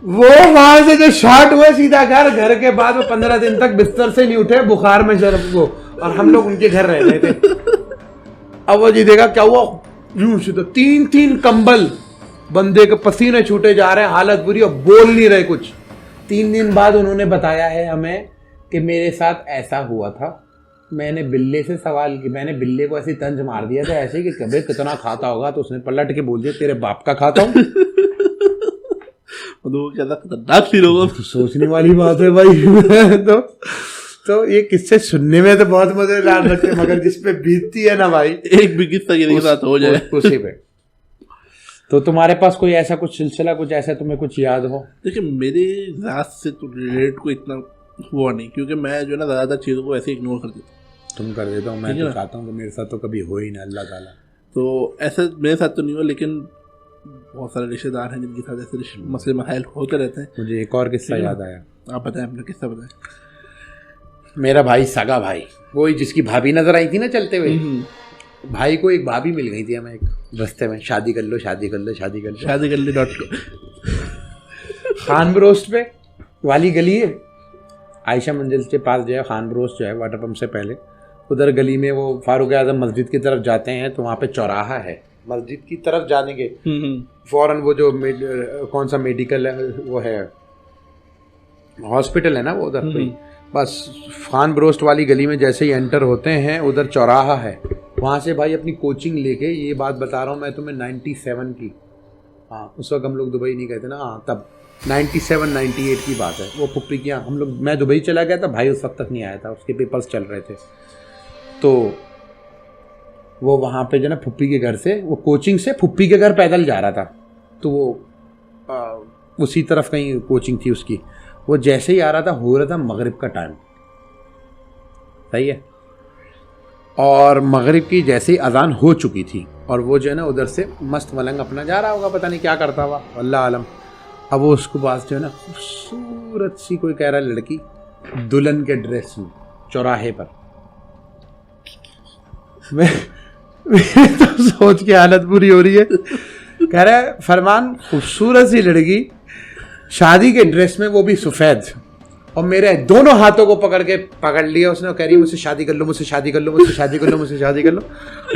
वो वहां से जो शॉट हुए सीधा घर के बाद वो 15 दिन तक बिस्तर से नहीं उठे, बुखार में शर्म वो, और हम लोग उनके घर रह रहे थे। अब वो जी देखा क्या हुआ, यूं से तो 3 कंबल, बंदे के पसीने छूटे जा रहे हैं, हालत बुरी, और बोल नहीं रहे कुछ। 3 दिन बाद उन्होंने बताया है हमें कि मेरे साथ ऐसा हुआ था, मैंने बिल्ले से सवाल किया, मैंने बिल्ले को ऐसी तंज मार दिया था ऐसे कि कभी कितना खाता होगा, तो उसने पलट के बोल दिया तेरे बाप का खाता हूँ। तो सोचने वाली बात है भाई। तो ये किस्से सुनने में तो बहुत मजेदार लगते हैं, मगर जिस पे बीतती है ना भाई, एक भी किस्सा के साथ हो जाए उसी पे। तो तुम्हारे पास कोई ऐसा कुछ सिलसिला, कुछ ऐसा तुम्हें कुछ याद हो? देखिए मेरे रात से तो रिलेट को इतना हुआ नहीं, क्योंकि मैं जो है ना ज़्यादातर चीज़ों को ऐसे इग्नोर कर देता हूँ। तुम कर देता हूँ, मैं तो चाहता हूँ कि मेरे साथ तो कभी हो ही ना, अल्लाह ताला। तो ऐसा मेरे साथ तो नहीं हुआ, लेकिन बहुत सारे रिश्तेदार हैं जिनके साथ ऐसे मसले मसाइल होते रहते हैं। मुझे एक और किस्सा याद आया। आप बताएं, अपना किस्सा बताएं। मेरा भाई, सगा भाई, वही जिसकी भाभी नजर आई थी ना चलते हुए, भाई को एक भाभी मिल गई थी हमें एक रास्ते में, शादी कर लो शादी कर लो शादी कर लो शादी कर लो खान बरोस्ट पे वाली गली है, आयशा मंजिल के पास जो है खान बरोस्ट जो है वाटर पंप से पहले, उधर गली में वो फारूक आजम मस्जिद की तरफ जाते हैं, तो वहाँ पे चौराहा है, मस्जिद की तरफ जाने के फौरन वो जो कौन सा मेडिकल है वो है, हॉस्पिटल है ना वो उधर पे, बस खान बरोस्ट वाली गली में जैसे ही एंटर होते हैं उधर चौराहा है, वहाँ से भाई अपनी कोचिंग लेके, ये बात बता रहा हूँ मैं तुम्हें 97 की, हाँ उस वक्त हम लोग दुबई नहीं गए थे ना, हाँ तब 97-98 की बात है। वो पुप्पी की हम लोग, मैं दुबई चला गया था, भाई उस वक्त तक नहीं आया था, उसके पेपर्स चल रहे थे, तो वो वहाँ पे जो ना फुप्पी के घर से, वो कोचिंग से फुप्पी के घर पैदल जा रहा था, तो वो उसी तरफ कहीं कोचिंग थी उसकी, वो जैसे ही आ रहा था, हो रहा था मगरिब का टाइम, सही है, और मगरिब की जैसे ही अजान हो चुकी थी, और वो जो है ना उधर से मस्त मलंग अपना जा रहा होगा, पता नहीं क्या करता हुआ, अल्लाह आलम। अब वो उसको पास जो है ना खूबसूरत सी कोई कह रहा लड़की दुल्हन के ड्रेस में चौराहे पर, मैं तो सोच के हालत बुरी हो रही है, कह रहा है फरमान खूबसूरत सी लड़की शादी के ड्रेस में, वो भी सफ़ेद, और मेरे दोनों हाथों को पकड़ लिया उसने, कह रही है मुझसे शादी कर लो, मुझसे शादी कर लो, मुझसे शादी कर लो, मुझसे शादी कर लो।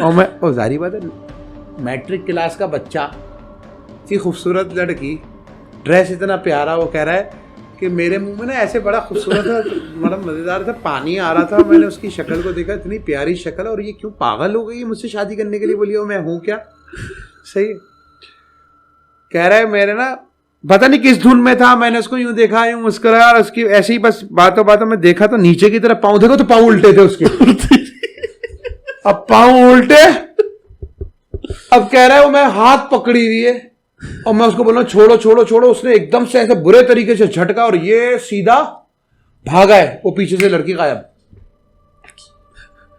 और मैं, और जारी बात है मैट्रिक क्लास का बच्चा इतनी खूबसूरत लड़की, ड्रेस इतना प्यारा, वो कह रहा है कि मेरे मुंह में ना ऐसे बड़ा खूबसूरत था, मतलब मज़ेदार था, पानी आ रहा था, मैंने उसकी शक्ल को देखा, इतनी प्यारी शक्ल, और ये क्यों पागल हो गई है मुझसे शादी करने के लिए, बोली मैं हूँ क्या। सही है। कह रहा है मेरे ना पता नहीं किस धुन में था, मैंने उसको यूं देखा, यूं मुस्कुराया, और उसकी ऐसे ही बस बातों बातों में देखा तो नीचे की तरफ पाँव देखो तो पाँव उल्टे थे उसके। अब पाँव उल्टे, अब कह रहा है वो मैं हाथ पकड़ी हुई है और मैं उसको बोला छोड़ो छोड़ो छोड़ो, उसने एकदम से ऐसे बुरे तरीके से झटका और ये सीधा भागा है, वो पीछे से लड़की गायब।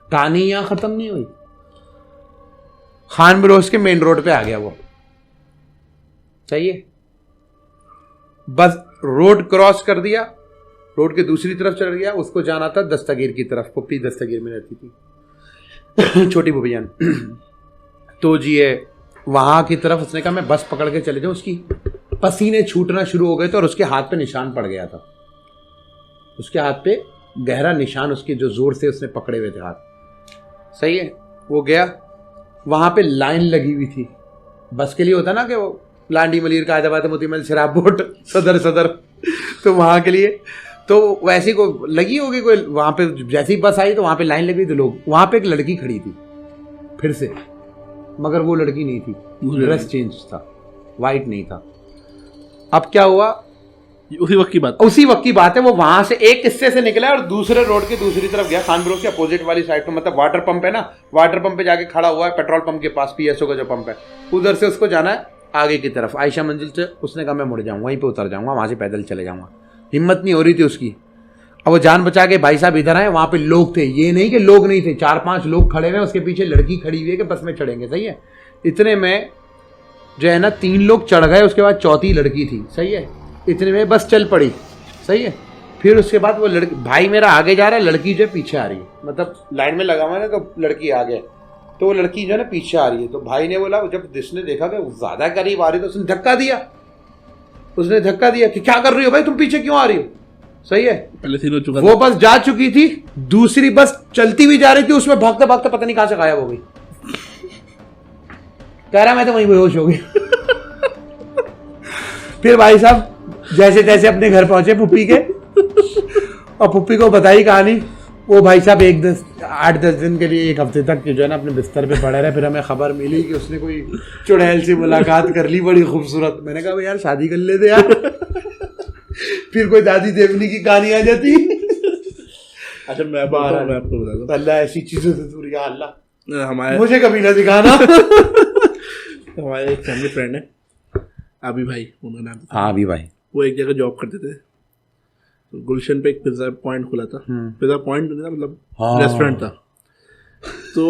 कहानी यहां खत्म नहीं हुई, खान बरोज के मेन रोड पे आ गया वो। सही है। बस रोड क्रॉस कर दिया, रोड के दूसरी तरफ चढ़ गया, उसको जाना था दस्तगीर की तरफ, पुप्पी दस्तगीर में रहती थी छोटी पुप्पी जान। तो जी ये वहां की तरफ उसने कहा मैं बस पकड़ के चले जाऊं, उसकी पसीने छूटना शुरू हो गए थे और उसके हाथ पे निशान पड़ गया था, उसके हाथ पे गहरा निशान, उसके जो जोर से उसने पकड़े हुए थे हाथ। सही है। वो गया, वहां पे लाइन लगी हुई थी बस के लिए, होता ना कि वो लांडी मलिर का आजाबाद मोतीमल शराब बोट सदर तो वहां के लिए तो वैसे को लगी होगी कोई, वहां पे जैसे ही बस आई तो वहां पे लाइन लगी थी, लोग वहां पे एक लड़की खड़ी थी फिर से, मगर वो लड़की नहीं थी, ड्रेस चेंज था, वाइट नहीं था। अब क्या हुआ, उसी वक्त की बात है, वो वहां से एक हिस्से से निकला और दूसरे रोड की दूसरी तरफ गया, खान बरोज के अपोजिट वाली साइड पे, मतलब वाटर पंप है ना, वाटर पंप पे जाके खड़ा हुआ है, पेट्रोल पंप के पास, पीएसओ का जो पंप है, उधर से उसको जाना है आगे की तरफ, आयशा मंजिल से। उसने कहा मैं मुड़ जाऊंगा, वहीं पे उतर जाऊंगा, वहां से पैदल चले जाऊंगा। हिम्मत नहीं हो रही थी उसकी। अब वो जान बचा के भाई साहब इधर आए, वहां पे लोग थे, ये नहीं कि लोग नहीं थे, 4-5 लोग खड़े हुए, उसके पीछे लड़की खड़ी हुई है कि बस में चढ़ेंगे। सही है। इतने में जो है ना 3 लोग चढ़ गए, उसके बाद चौथी लड़की थी। सही है। इतने में बस चल पड़ी। सही है। फिर उसके बाद वो लड़की, भाई मेरा आगे जा रहा है, लड़की जो पीछे आ रही है, मतलब लाइन में लगा हुआ है ना, तो लड़की आगे, तो वो लड़की जो है ना पीछे आ रही है। तो भाई ने बोला, जब जिसने देखा कि ज्यादा करीब आ रही तो उसने धक्का दिया, कि क्या कर रही हो भाई, तुम पीछे क्यों आ रही हो। सही है। पहले सीन हो चुका वो बस जा चुकी थी, दूसरी बस चलती हुई जा रही थी, उसमें भागते भागते पता नहीं कहां से गायब हो गई। कह रहा मैं तो वहीं बेहोश हो गई। फिर भाई साहब जैसे तैसे अपने घर पहुंचे पुप्पी के, और पुप्पी को बताई कहानी। वो भाई साहब 8-10 दिन के लिए, 1 हफ्ते तक जो है ना अपने बिस्तर पे पड़े रहे। फिर हमें खबर मिली कि उसने कोई चुड़ैल से मुलाकात कर ली, बड़ी खूबसूरत। मैंने कहा यार शादी कर लेते यार। फिर कोई दादी देवनी की कहानी आ जाती। अच्छा मैं आपको बता दूं, अल्लाह ऐसी चीजों से दूर या अल्लाह, हमारे मुझे कभी ना दिखाना। हमारे एक फैमिली फ्रेंड है अभी भाई, उनका नाम था। हाँ अभी भाई। वो एक जगह जॉब करते थे, तो गुलशन पे एक पिज्जा पॉइंट खुला था। पिज्जा पॉइंट नहीं था, मतलब रेस्टोरेंट था। तो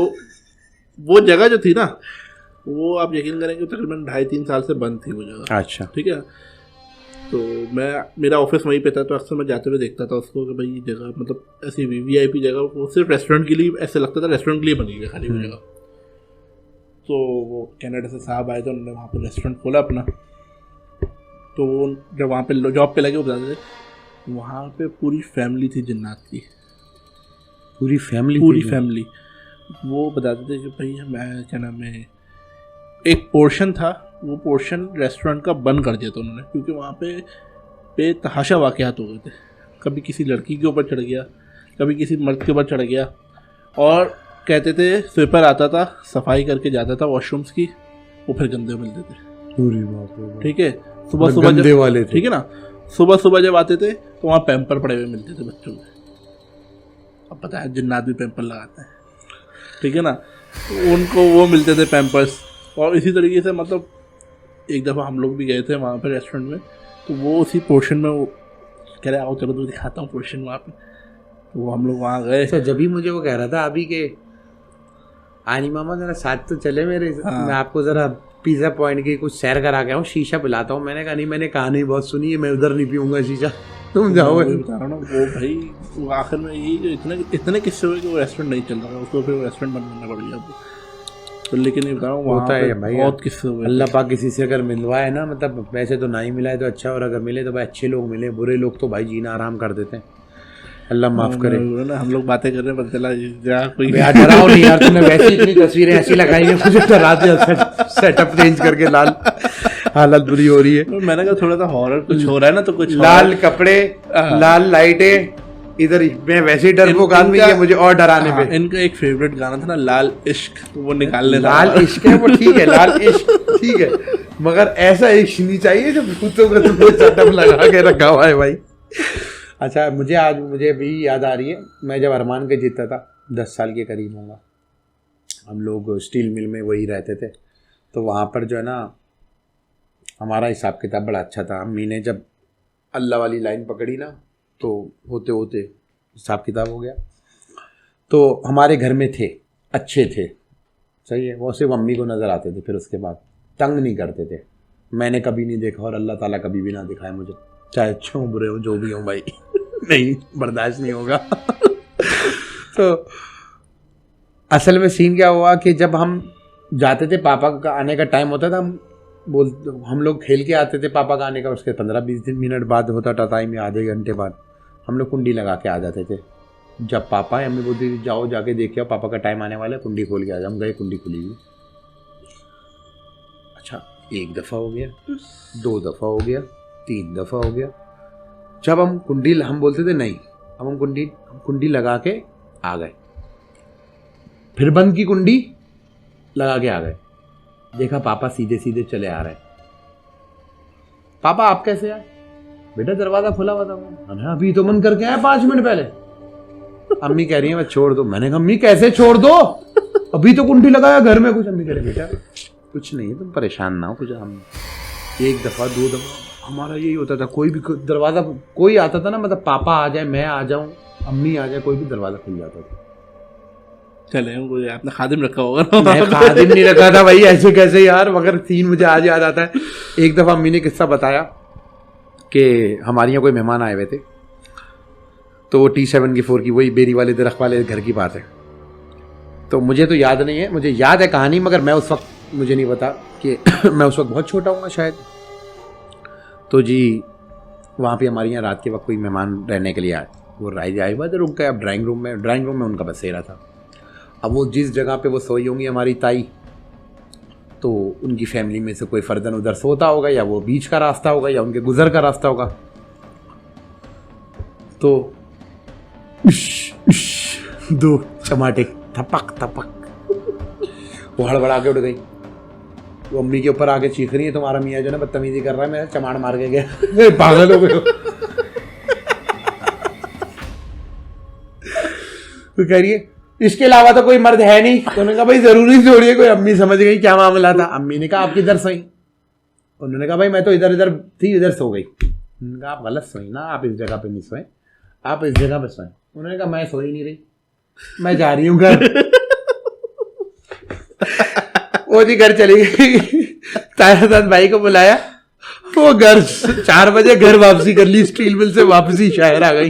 वो जगह जो थी ना, वो आप यकीन करेंगे तकरीबन 2.5-3 साल से बंद थी वो जगह। अच्छा। ठीक है। तो मेरा ऑफिस वहीं पे था, तो अक्सर मैं जाते हुए देखता था उसको कि भाई ये जगह मतलब ऐसी वीआईपी जगह, वो सिर्फ रेस्टोरेंट के लिए, ऐसे लगता था रेस्टोरेंट के लिए बनी है खाली वो जगह। तो वो कनाडा से साहब आए थे, उन्होंने वहाँ पर रेस्टोरेंट खोला अपना। तो वो जब वहाँ पे जॉब पे लगे, वो बताते थे वहाँ पे पूरी फैमिली थी जिन्नात की, पूरी फैमिली। वो बताते थे कि भाई मैं क्या नाम है, एक पोर्शन था, वो पोर्शन रेस्टोरेंट का बंद कर दिया था उन्होंने, क्योंकि वहाँ पे बेतहाशा वाक़यात हो गए थे। कभी किसी लड़की के ऊपर चढ़ गया, कभी किसी मर्द के ऊपर चढ़ गया, और कहते थे स्वीपर आता था, सफाई करके जाता था वॉशरूम्स की, वो फिर गंदे मिलते थे। ठीक है। सुबह गंदे वाले, ठीक है ना, सुबह जब आते थे तो वहाँ पैम्पर पड़े हुए मिलते थे बच्चों के। अब पता है जिन्नात भी पैम्पर लगाते हैं, ठीक है ना, तो उनको वो मिलते थे पैम्पर्स। और इसी तरीके से मतलब एक दफ़ा हम लोग भी गए थे वहाँ पर रेस्टोरेंट में, तो वो उसी पोर्शन में, वो कह रहे आओ चलो तो दिखाता हूँ पोर्शन वहाँ पे। तो वो हम लोग वहाँ गए। अच्छा, जब भी मुझे वो कह रहा था अभी के आनी मामा जरा साथ तो चले मेरे। हाँ। मैं आपको जरा पिज़्ज़ा पॉइंट की कुछ सैर करा के आऊँ, शीशा पिलाता हूँ। मैंने कहा नहीं, मैंने कहानी बहुत सुनी है, मैं उधर नहीं पीऊँगा शीशा, तुम जाओ। बता रहा हूँ ना वो भाई, वो आखिर में यही इतने किस्से हुए कि वो रेस्टोरेंट नहीं चल रहा, उसको फिर रेस्टोरेंट बंद करना पड़ गया। तो लेकिन नहीं बता रहा हूँ, होता है भाई, बहुत किस्से हुए। अल्लाह पाक किसी से अगर मिलवाए ना, मतलब वैसे तो ना ही मिला है तो अच्छा, और अगर मिले तो भाई अच्छे लोग मिले, बुरे लोग तो भाई जीना आराम कर देते हैं। अल्लाह माफ करे। हम लोग बातें कर रहे हैं, पता चला कोई डराओ नहीं यार, तुमने वैसे इतनी तस्वीरें ऐसी लगाई है, मुझे तो रात सेटअप चेंज करके लाल हालत बुरी हो रही है। मैंने कहा थोड़ा सा हॉरर कुछ हो रहा है ना, तो कुछ लाल कपड़े, लाल लाइटें, इधर मैं वैसे ही डरपोक आदमी है, मुझे और डराने पे। इनका एक फेवरेट गाना था ना, लाल इश्क, तो वो निकाल लेता। लाल इश्क है वो, ठीक है, लाल इश्क ठीक है, मगर ऐसा इश्क नहीं चाहिए जो भूतों का तुमको सेटअप लगा के रखा हुआ है भाई। अच्छा, मुझे भी याद आ रही है, मैं जब अरमान के जीता था 10 साल के करीब होगा, हम लोग स्टील मिल में वही रहते थे, तो वहाँ पर जो है ना हमारा हिसाब किताब बड़ा अच्छा था। अम्मी ने जब अल्लाह वाली लाइन पकड़ी ना, तो होते होते हिसाब किताब हो गया। तो हमारे घर में थे, अच्छे थे, सही है, वो सिर्फ अम्मी को नज़र आते थे, फिर उसके बाद तंग नहीं करते थे। मैंने कभी नहीं देखा और अल्लाह ताला कभी भी ना दिखाए मुझे, चाहे अच्छे हो बुरे हो जो भी हो भाई नहीं, बर्दाश्त नहीं होगा। तो असल में सीन क्या हुआ कि जब हम जाते थे, पापा का आने का टाइम होता था, हम लोग खेल के आते थे, पापा का आने का उसके 15-20 मिनट बाद होता था टाइम, या आधे घंटे बाद हम लोग कुंडी लगा के आ जाते थे। जब पापा है, अम्मी बोलती थी जाओ जाके देखिए पापा का टाइम आने वाला है, कुंडी खोल के आ जाओ। हम गए, कुंडी खुली हुई। अच्छा, 1 दफ़ा हो गया, 2 दफ़ा हो गया, 3 दफ़ा हो गया। जब हम बोलते थे नहीं, अब हम कुंडी लगा के आ गए, फिर बंद की कुंडी लगा के आ गए। देखा पापा सीधे सीधे चले आ रहे हैं। पापा आप कैसे आए? बेटा दरवाजा खुला हुआ था। मैंने अभी तो मन करके आया 5 मिनट पहले। अम्मी कह रही है मैं छोड़ दो। मैंने कहा अम्मी कैसे छोड़ दो, अभी तो कुंडी लगाया घर में कुछ। अम्मी कह रही बेटा कुछ नहीं है, तुम परेशान ना हो कुछ। हम 1 दफ़ा 2 दफ़ा हमारा यही होता था, कोई भी दरवाज़ा कोई आता था ना, मतलब पापा आ जाए, मैं आ जाऊँ, अम्मी आ जाए, कोई भी दरवाज़ा खुल जाता था। चले आपने खादिम रखा होगा। मैं खादिम नहीं रखा था भाई, ऐसे कैसे यार, मगर सीन मुझे आज याद आता है। एक दफ़ा अम्मी ने किस्सा बताया कि हमारे यहाँ कोई मेहमान आए हुए थे, तो वो T7 की 4 की वही बेरी वाले दरख्त वाले घर की बात है। तो मुझे तो याद नहीं है, मुझे याद है कहानी, मगर मैं उस वक्त मुझे नहीं पता कि मैं उस वक्त बहुत छोटा हूँ शायद। तो जी वहाँ पे हमारे यहाँ रात के वक्त कोई मेहमान रहने के लिए आए, वो राइज आए हुआ, तो रुक गए। अब ड्राइंग रूम में उनका बसेरा था। अब वो जिस जगह पे वो सोई होंगी हमारी ताई, तो उनकी फैमिली में से कोई फर्दन उधर सोता होगा, या वो बीच का रास्ता होगा, या उनके गुजर का रास्ता होगा। तो दो चमाटे थपक थपक, वो हड़बड़ा के उठ गई। वो अम्मी के ऊपर आके चीख रही है तुम्हारा मियाँ जो ना बदतमीजी कर रहा है, मैं चमाड़ मार के गया। पागल हो गए। तो कह रही है इसके अलावा तो कोई मर्द है नहीं। तो उन्होंने कहा भाई जरूरी थोड़ी है कोई। अम्मी समझ गई क्या मामला था। अम्मी ने कहा आप किधर सोई? उन्होंने कहा भाई मैं तो इधर थी, इधर सो गई। उन्होंने कहा आप गलत सोई ना, आप इस जगह पे नहीं सोए, आप इस जगह पे सोए। उन्होंने कहा मैं सोई नहीं रही, मैं जा रही हूँ घर। वो जी घर चली गई, तायादाद भाई को बुलाया, वो घर 4 बजे घर वापसी कर ली, स्टील मिल से वापसी शहर आ गई।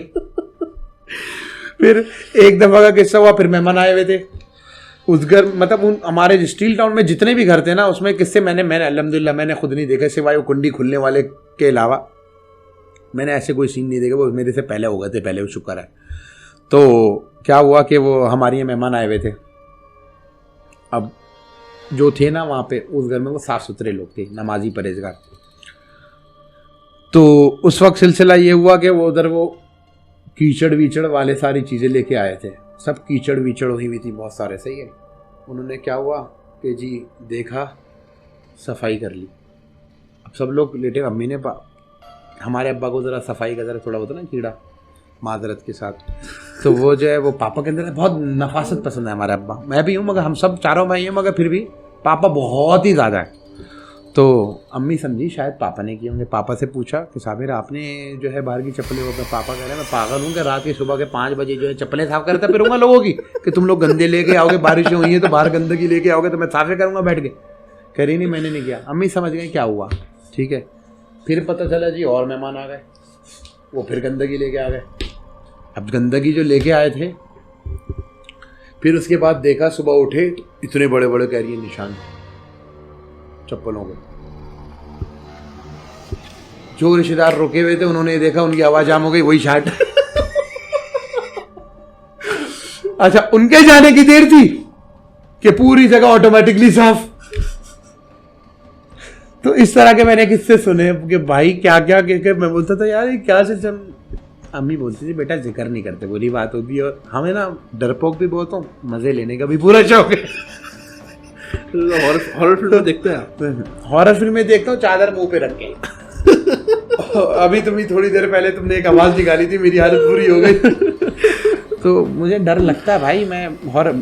फिर एक दफा का किस्सा हुआ, फिर मेहमान आए हुए थे उस घर, मतलब उन हमारे स्टील टाउन में जितने भी घर थे ना, उसमें किस्से मैंने अल्हम्दुलिल्लाह मैंने खुद नहीं देखे, सिवाय वो कुंडी खुलने वाले के अलावा मैंने ऐसे कोई सीन नहीं देखा। वो मेरे से पहले हो गए थे, पहले वो शुक्र है। तो क्या हुआ कि वो हमारे यहाँ मेहमान आए हुए थे। अब जो थे ना वहाँ पे उस घर में, वो साफ़ सुथरे लोग थे, नमाजी परहेजगार। तो उस वक्त सिलसिला ये हुआ कि वो उधर वो कीचड़ वीचड़ वाले सारी चीज़ें लेके आए थे, सब कीचड़ वीचड़ हुई थी बहुत सारे, सही है। उन्होंने क्या हुआ कि जी देखा, सफाई कर ली। अब सब लोग लेटे, अम्मी ने हमारे अब्बा को ज़रा सफाई का ज़रा थोड़ा होता ना कीड़ा, माजरत के साथ, तो वो जो है वो पापा के अंदर बहुत नफासत पसंद है। हमारे अब्बा, मैं भी हूँ, मगर हम सब चारों भाई हैं, मगर फिर भी पापा बहुत ही ज़्यादा है। तो अम्मी समझी शायद पापा ने किए होंगे। पापा से पूछा कि साबिर आपने जो है बाहर की चप्पलें हो गए? पापा कह रहे हैं मैं पागल हूँ कि रात के सुबह के 5 बजे जो है चप्पलें साफ करता फिरूंगा लोगों की, कि तुम लोग गंदे लेके आओगे, बारिशें हुई हैं तो बाहर गंदगी लेके आओगे तो मैं साफे करूँगा बैठ के। कह रही नहीं मैंने नहीं किया। अम्मी समझ गई क्या हुआ, ठीक है। फिर पता चला जी और मेहमान आ गए, वो फिर गंदगी लेके आ गए। अब गंदगी जो लेके आए थे, फिर उसके बाद देखा सुबह उठे इतने बड़े बड़े कह रही है निशान चप्पलों के। जो रिश्तेदार रुके हुए थे उन्होंने देखा, उनकी आवाज जाम हो गई, वही शाट। अच्छा, उनके जाने की देर थी कि पूरी जगह ऑटोमेटिकली साफ। तो इस तरह के मैंने किस्से सुने कि भाई क्या क्या कह मैं बोलता था यार ये क्या सिस्टम। अम्मी बोलती थी बेटा जिक्र नहीं करते बुरी बात होती है, और हमें ना डरपोक भी बहुत हो, मजे लेने का भी पूरा शौक है। हॉरर फिल्म देखते हैं आप? हॉरर फिल्में देखता हूँ चादर मुंह पे रख के। अभी तुम्हें थोड़ी देर पहले तुमने एक आवाज निकाली थी, मेरी हालत बुरी हो गई। तो मुझे डर लगता है भाई। मैं हॉरर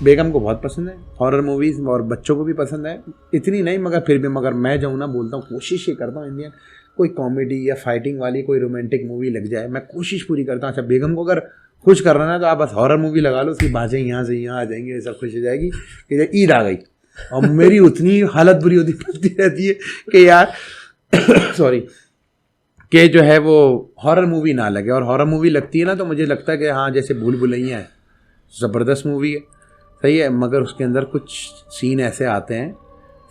बेगम को बहुत पसंद है हॉरर मूवीज, और बच्चों को भी पसंद है, इतनी नहीं मगर फिर भी। मगर मैं जाऊँ ना, बोलता हूँ कोशिश ही करता हूँ इंडियन कोई कॉमेडी या फाइटिंग वाली कोई रोमांटिक मूवी लग जाए, मैं कोशिश पूरी करता हूँ। अच्छा बेगम को अगर खुश कर रहा है तो आप बस हॉरर मूवी लगा लो, उसकी बातें यहाँ से यहाँ आ जाएंगी, ये सब खुश हो जाएगी कि ईद आ गई। और मेरी उतनी हालत बुरी होती रहती है कि यार सॉरी कि जो है वो हॉरर मूवी ना लगे। और हॉरर मूवी लगती है ना तो मुझे लगता है कि हाँ जैसे भूल भुलैया है, ज़बरदस्त मूवी है, सही है, मगर उसके अंदर कुछ सीन ऐसे आते हैं,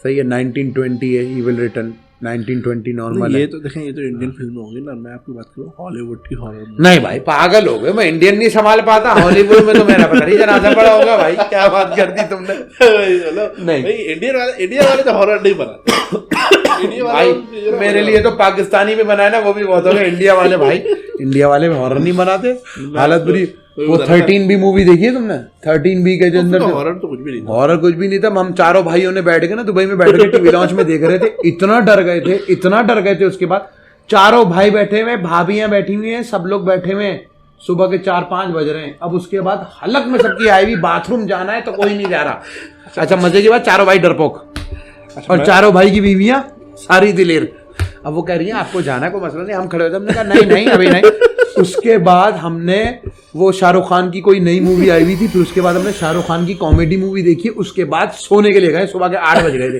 सही है। 1920 है इविल रिटर्न, 1920 नॉर्मल है। ये तो देखें, ये तो इंडियन फिल्म होगी ना, मैं आपकी बात करूँ हॉलीवुड की हॉरर। नहीं भाई पागल हो गए, मैं इंडियन नहीं संभाल पाता, हॉलीवुड में तो मेरा पता नहीं जनाजा पड़ा होगा भाई। क्या बात कर दी तुमने। नहीं भाई, इंडिया वाले तो हॉरर नहीं बनाते भाई। मेरे लिए तो पाकिस्तानी में बनाए ना वो भी बहुत हो गए, इंडिया वाले भाई, इंडिया वाले हॉरर नहीं बनाते, हालत बुरी। वो 13B मूवी देखी है तुमने? 13B के जो अंदर हॉरर तो कुछ भी नहीं था, हॉरर कुछ भी नहीं था। हम चारों भाइयों ने बैठ के ना दुबई में बैठ के टीवी लॉन्च में देख रहे थे, इतना डर गए थे, इतना डर गए थे। उसके बाद चारों भाई बैठे हुए, भाभियां बैठी हुई हैं, सब लोग बैठे हुए हैं, सुबह के 4-5 बज रहे हैं। अब उसके बाद हलक में सबकी आई हुई, बाथरूम जाना है तो कोई नहीं जा रहा। अच्छा मजे की बात, चारों भाई डरपोक और चारों भाई की बीवियां सारी दिलेर। अब वो कह रही है आपको जाना है, कोई मसला नहीं, हम खड़े होते। हमने कहा नहीं नहीं अभी नहीं। उसके बाद हमने वो शाहरुख खान की कोई नई मूवी आई हुई थी, फिर उसके बाद हमने शाहरुख खान की कॉमेडी मूवी देखी, उसके बाद सोने के लिए गए, सुबह के 8 बज गए थे।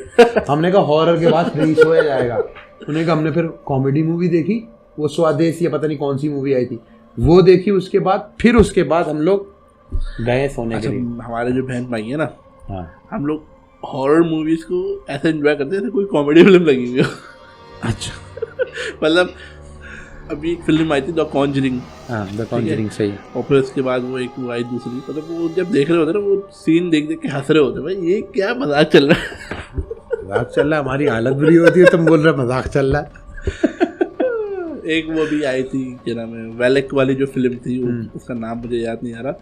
हमने कहा हॉरर के बाद फ्री सोया जाएगा, उन्होंने कहा हमने फिर कॉमेडी मूवी देखी, वो स्वदेश या पता नहीं कौन सी मूवी आई थी वो देखी। उसके बाद हम लोग गए सोने के लिए। हमारे जो बहन भाई है ना, हाँ हम लोग हॉरर मूवीज को ऐसे एंजॉय करते हैं जैसे कोई कॉमेडी फिल्म लगी हुई हो। अच्छा मतलब अभी एक फिल्म आई थी द कॉन्जरिंग, हाँ द कॉन्जरिंग सही। और फिर उसके बाद वो एक वो आई दूसरी, मतलब वो जब देख रहे होते ना, वो सीन देख देख के हंस रहे होते, भाई ये क्या मजाक चल रहा है। मजाक चल रहा है, हमारी हालत बुरी होती है, तुम बोल रहे मजाक चल रहा है। एक वो भी आई थी, क्या नाम है, वेलेक वाली जो फिल्म थी, उसका नाम मुझे याद नहीं आ रहा,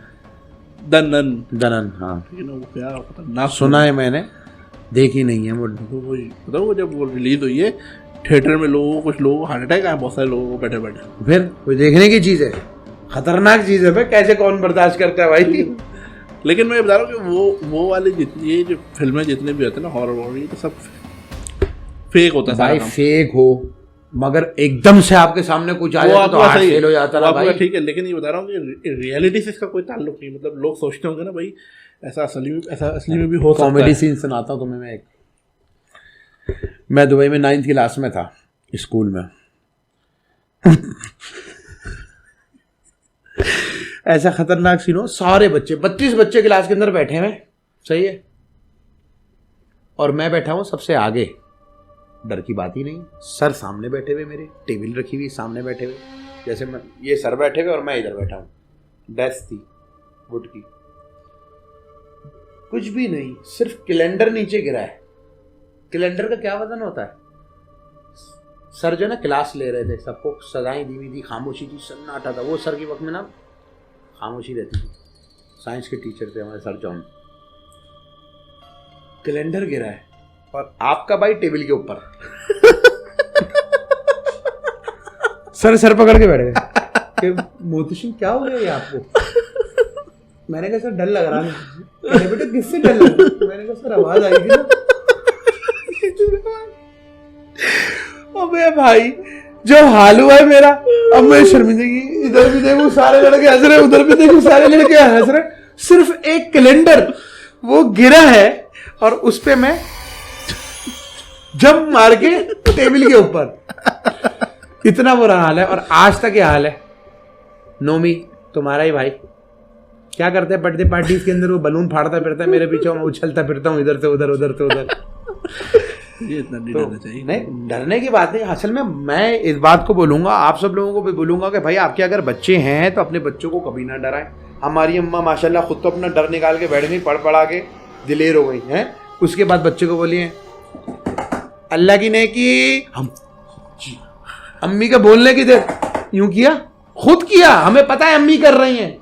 दनन, हाँ ठीक है ना, वो क्या ना सुना है मैंने, देखी नहीं है वो। तो वो जब वो रिलीज हुई है थिएटर में, कुछ लोगों को हार्ट अटैक आया, बहुत सारे लोगों को बैठे बैठे। फिर कोई देखने की चीज है, खतरनाक चीज है भाई, कैसे कौन बर्दाश्त करता है भाई। लेकिन मैं बता रहा हूँ कि वो वाले जितनी ये जो फिल्में जितने भी होते हैं ना हॉरर, ये तो सब फेक होता है भाई, फेक हो मगर एकदम से आपके सामने कुछ आ जाए तो हार्ट फेल हो जाता है भाई। ठीक है, लेकिन ये बता रहा हूँ कि रियलिटी से इसका कोई ताल्लुक नहीं। मतलब लोग सोचते होंगे ना भाई ऐसा असली में भी हो सकता है। कॉमेडी सीन सुनाता हूँ तुम्हें मैं। मैं दुबई में 9th क्लास में था, स्कूल में। ऐसा खतरनाक सीन हो, सारे बच्चे 32 बच्चे क्लास के अंदर बैठे हुए, सही है, और मैं बैठा हूँ सबसे आगे। डर की बात ही नहीं, सर सामने बैठे हुए, मेरे टेबल रखी हुई सामने बैठे हुए, जैसे मैं ये सर बैठे हुए और मैं इधर बैठा हूँ। डेस्क थी वुड की, कुछ भी नहीं, सिर्फ कैलेंडर नीचे गिरा है। कैलेंडर का क्या वजन होता है? सर जो ना क्लास ले रहे थे, सबको सदाएं दी हुई थी, खामोशी थी, सन्नाटा था। वो सर के वक्त में ना खामोशी रहती थी। साइंस के टीचर थे हमारे सर जॉन। कैलेंडर गिरा है और आपका भाई टेबल के ऊपर। सर पकड़ के बैठ गए, मोती सिंह क्या हो गया ये आपको? मैंने कहा सर डर लग रहा है। बेटा किससे डर लग रहा? मैंने कहा सर आवाज आई थी ना। अबे भाई जो हाल हुआ है मेरा, अब मैं शर्मिंदगी, इधर भी देखूं सारे लड़के हंस रहे, उधर भी देखूं सारे लड़के हंस रहे। सिर्फ एक कैलेंडर वो गिरा है और उस पे मैं जंप मार के टेबल के ऊपर। इतना बुरा हाल है। और आज तक ये हाल है। नोमी तुम्हारा ही भाई क्या करते हैं बर्थडे पार्टीज के अंदर, वो बलून फाड़ता फिरता है मेरे पीछे, मैं उछलता फिरता हूँ इधर से उधर, उधर से उधर। ये इतना नहीं डरना चाहिए। नहीं डरने की बात नहीं। असल में मैं इस बात को बोलूंगा, आप सब लोगों को भी बोलूंगा कि भाई आपके अगर बच्चे हैं तो अपने बच्चों को कभी ना डराएं। हमारी अम्मा माशाल्लाह खुद तो अपना डर निकाल के बैठ गई, पढ़ पढ़ा के दिलेर हो गई हैं। उसके बाद बच्चे को बोलिए अल्लाह की नेकी, हम अम्मी के बोलने की देर यूं किया, खुद किया, हमें पता है अम्मी कर रही हैं,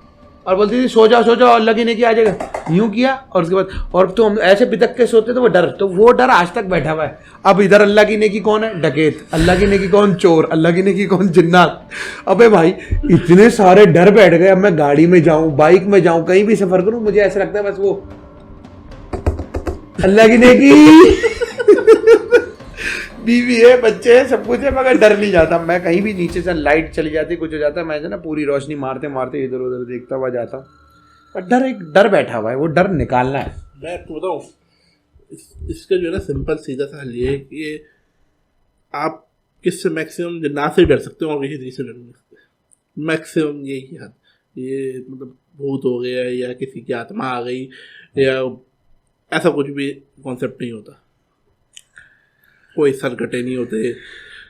और बोलती थी सो जाओ अल्लाह की नेकी आ जाएगा, यूं किया। और उसके बाद और तो हम ऐसे बितक के सोते, तो वो डर आज तक बैठा हुआ है। अब इधर अल्लाह की नेकी कौन है? डकैत। अल्लाह की नेकी कौन? चोर। अल्लाह की नेकी कौन? जिन्नात। अबे भाई इतने सारे डर बैठ गए। अब मैं गाड़ी में जाऊं, बाइक में जाऊं, कहीं भी सफर करूं, मुझे ऐसा लगता है बस वो अल्लाह की नेकी बीवी है, बच्चे हैं, सब कुछ है, मगर डर नहीं जाता। मैं कहीं भी नीचे से लाइट चली जाती, कुछ हो जाता है, मैं जो ना पूरी रोशनी मारते मारते इधर उधर देखता हुआ जाता हूँ। पर एक डर बैठा हुआ है, वो डर निकालना है। मैं आपको बताऊँ, इसका जो है ना सिंपल सीधा सा हल ये है कि आप किससे मैक्सिमम जन्नात से डर सकते हो और किसी चीज़ से डर नहीं सकते। मैक्सिमम यही हद, ये मतलब भूत हो गया या किसी की आत्मा आ गई या ऐसा कुछ भी कॉन्सेप्ट नहीं होता। कोई सरकटे नहीं होते,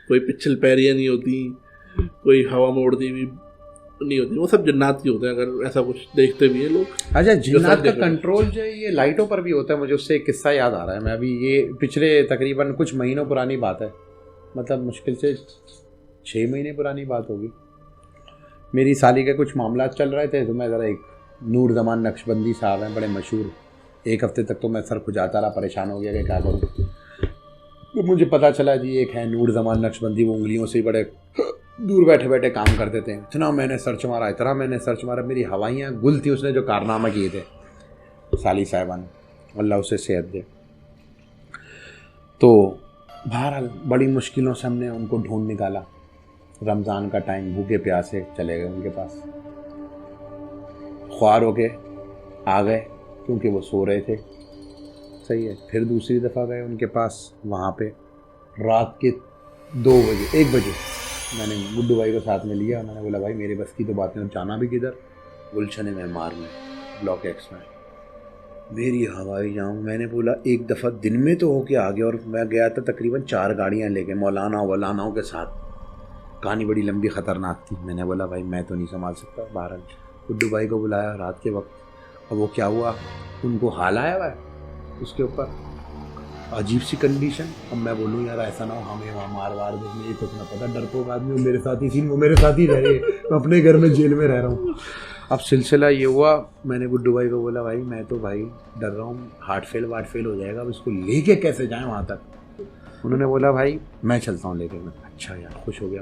कोई पिछल पैरियाँ नहीं होती, कोई हवा मोड़ती भी नहीं होती, वो सब जन्नात की होते हैं अगर ऐसा कुछ देखते भी हैं लोग। अच्छा, जिन्नात का कंट्रोल जो है ये लाइटों पर भी होता है। मुझे उससे एक किस्सा याद आ रहा है। मैं अभी ये पिछले तकरीबन कुछ महीनों पुरानी बात है, मतलब मुश्किल से 6 महीने पुरानी बात होगी। मेरी साली के कुछ मामला चल रहे थे, तो मैं ज़रा एक नूर जमान नक्शबंदी साहब हैं, बड़े मशहूर। एक हफ्ते तक तो मैं सर खुजाता रहा, परेशान हो गया कि क्या करूँ। तो मुझे पता चला जी एक है नूर जमान नक्शबंदी, वो उंगलियों से बड़े दूर बैठे बैठे काम करते थे। इतना मैंने सर्च मारा, मेरी हवाइयाँ गुल थी उसने जो कारनामा किए थे साली साहिबा ने, अल्लाह उसे सेहत दे। तो बहरहाल बड़ी मुश्किलों से हमने उनको ढूंढ निकाला। रमज़ान का टाइम, भूखे प्यासे चले गए उनके पास, ख्वार हो के आ गए क्योंकि वो सो रहे थे। सही है। फिर दूसरी दफ़ा गए उनके पास, वहाँ पे रात के 2 बजे 1 बजे मैंने गुड्डू भाई को साथ में लिया। उन्होंने बोला भाई मेरे बस की तो बात नहीं, जाना भी किधर? गुलशन मेमार में, ब्लॉक एक्स में। मेरी हवाई जाऊँ, मैंने बोला एक दफ़ा दिन में तो होके आ गया, और मैं गया था तकरीबन 4 गाड़ियाँ लेके मौलानाओं के साथ। कहानी बड़ी लंबी ख़तरनाक थी। मैंने बोला भाई मैं तो नहीं संभाल सकता। बहरहाल गुड्डू भाई को बुलाया रात के वक्त। अब वो क्या हुआ, उनको हाल आया हुआ है उसके ऊपर, अजीब सी कंडीशन। अब मैं बोलूँ यार ऐसा ना हो हमें वहाँ मार देने, ये तो ना पता डरपोक आदमी वो मेरे साथ ही थी, वो मेरे साथ ही रह रहे, मैं अपने घर में जेल में रह रहा हूँ। अब सिलसिला ये हुआ, मैंने गुड्डू भाई को बोला भाई मैं तो भाई डर रहा हूँ, हार्ट फेल हो जाएगा, अब इसको लेके कैसे जाएँ वहाँ तक। उन्होंने बोला भाई मैं चलता हूँ लेके। मैं अच्छा यार, खुश हो गया।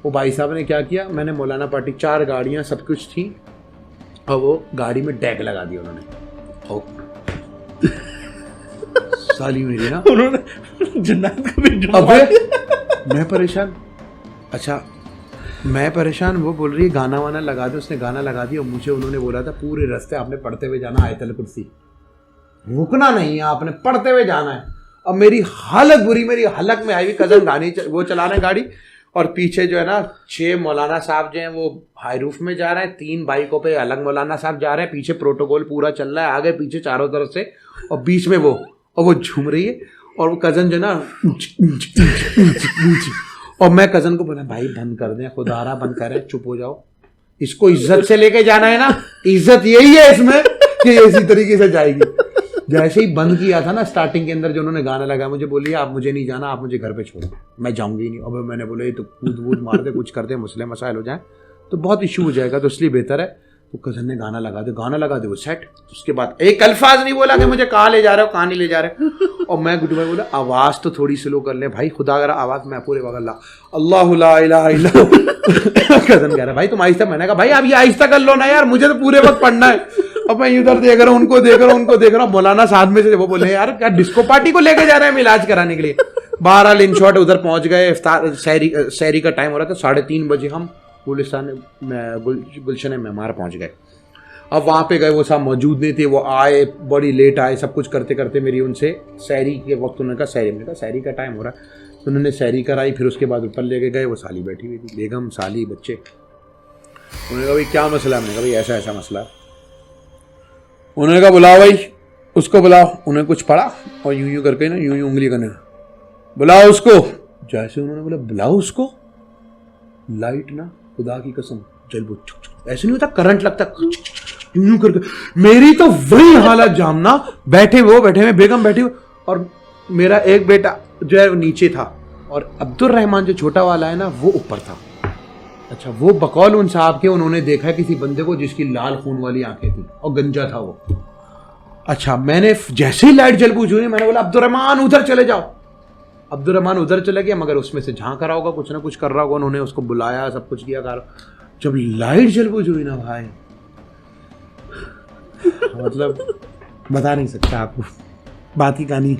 वो भाई साहब ने क्या किया, मैंने मौलाना पार्टी 4 गाड़ियाँ सब कुछ थी, और वो गाड़ी में डैक लगा दिया उन्होंने। साली मेरी ना उन्होंने जन्नत का भी अबे मैं परेशान। अच्छा मैं परेशान, वो बोल रही है गाना वाना लगा दो, उसने गाना लगा दिया। और मुझे उन्होंने बोला था पूरे रास्ते आपने पढ़ते हुए जाना आयतल कुर्सी, रुकना नहीं है, आपने पढ़ते हुए जाना है। अब मेरी हालत बुरी, मेरी हलक में आई हुई। कजन गानी वो चला रहे गाड़ी, और पीछे जो है ना 6 मौलाना साहब जो हैं वो हाई रूफ में जा रहे हैं, 3 बाइकों पे अलग मौलाना साहब जा रहे हैं, पीछे प्रोटोकॉल पूरा चल रहा है, आगे पीछे चारों तरफ से, और बीच में वो, और वो झूम रही है। और वो कज़न जो ना और मैं कज़न को बोला भाई बंद कर दें, खुदारा बंद करें, चुप हो जाओ, इसको इज्जत से लेके जाना है ना, इज्जत यही है इसमें कि इसी तरीके से जाएगी। जैसे ही बंद किया था ना स्टार्टिंग के अंदर जो उन्होंने गाना लगाया, मुझे बोलिए आप मुझे नहीं जाना, आप मुझे घर पे छोड़ो, मैं जाऊंगी ही नहीं। अब मैंने बोला ये तो कूद वूद मार दे, कुछ कर दे, मसले मसाइल हो जाए तो बहुत इशू हो जाएगा, तो इसलिए बेहतर है। तो कज़न ने गाना लगा दे वो सेट। उसके बाद एक अल्फाज नहीं बोला कि मुझे कहाँ ले जा रहे हो, कहाँ नहीं ले जा रहे। और मैं गुड्डू भाई बोला आवाज़ तो थोड़ी स्लो कर ले भाई, खुदा अगर आवाज़ मैं पूरे वगैरह अल्लाह ला इलाहा इल्ला। कज़न कह रहा भाई तुम आहिस्ता। मैंने कहा भाई आप ये आहिस्ता कर लो ना यार, मुझे तो पूरे वक्त पढ़ना है। अब मैं इधर देख रहा हूँ, उनको देख रहा हूँ। मौलाना साथ में से वो बोले यार क्या डिस्को पार्टी को लेके जा रहे हैं इलाज कराने के लिए। बहरहाल इन शॉर्ट उधर पहुंच गए। इफ्तार सहरी का टाइम हो रहा था, 3:30 बजे हम गुलशन मेमार पहुंच गए। अब वहाँ पे गए, वो साहब मौजूद नहीं थे, वो आए बड़ी लेट आए। सब कुछ करते करते मेरी उनसे सहरी के वक्त, उन्होंने कहा सहरी का टाइम हो रहा है, तो उन्होंने सहरी कराई। फिर उसके बाद ऊपर लेके गए, वो साली बैठी हुई थी, बेगम साली बच्चे। उन्होंने कहा भाई क्या मसला है? मैंने कहा भाई ऐसा ऐसा मसला है। उन्होंने कहा बुलाओ भाई उसको बुलाओ। उन्होंने कुछ पढ़ा और यूं यूं करके ना यूं यूं उंगली करने, बुलाओ उसको। जैसे उन्होंने बोला बुलाओ उसको, लाइट ना खुदा की कसम जल वो ऐसे नहीं होता, करंट लगता यूं यूं करके। मेरी तो वही हालत जामना, बैठे हुए बेगम बैठी हुई, और मेरा एक बेटा जो है वो नीचे था और अब्दुल रहमान जो छोटा वाला है ना वो ऊपर था। अच्छा, वो बकौल उन साहब के उन्होंने देखा किसी बंदे को जिसकी लाल खून वाली आंखें थी और गंजा था वो। अच्छा, मैंने जैसे ही लाइट जल बुझ हुई मैंने बोला अब्दुल रहमान उधर चले जाओ। अब्दुल रहमान उधर चले गया, मगर उसमें से झांक रहा होगा, कुछ ना कुछ कर रहा होगा, उन्होंने उसको बुलाया, सब कुछ किया। जब लाइट जल बुझ हुई ना भाई, मतलब बता नहीं सकता आपको, बात की कहानी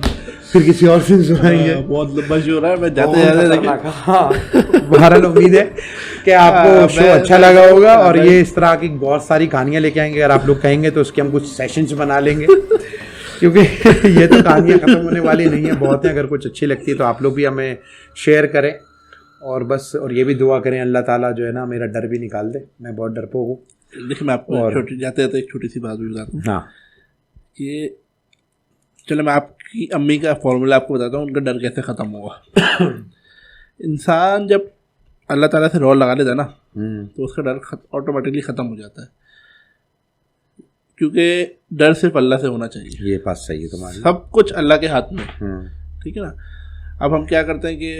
फिर किसी और से सुनाएंगे। बहुत लंबा शो हो रहा है, मैं जाते जाते हाँ, बहरहाल उम्मीद है कि आपको शो अच्छा लगा होगा और ये इस तरह की बहुत सारी कहानियां लेके आएंगे। अगर आप लोग कहेंगे तो उसके हम कुछ सेशंस बना लेंगे, क्योंकि ये तो कहानियां खत्म होने वाली नहीं है, बहुत है। अगर कुछ अच्छी लगती है तो आप लोग भी हमें शेयर करें और बस, और ये भी दुआ करें अल्लाह ताला जो है ना मेरा डर भी निकाल दे, मैं बहुत डरपोक हूँ। देखिए, मैं आपको जाते जाते एक छोटी सी बात भी बताता हूँ। हाँ, कि चलो मैं आपकी अम्मी का फॉर्मूला आपको बताता हूँ, उनका डर कैसे ख़त्म होगा। इंसान जब अल्लाह ताला से रौ लगा लेता है ना, तो उसका डर ऑटोमेटिकली ख़त्म हो जाता है, क्योंकि डर सिर्फ अल्लाह से होना चाहिए। ये बात सही है तुम्हारी, सब कुछ अल्लाह के हाथ में, ठीक है ना। अब हम क्या करते हैं कि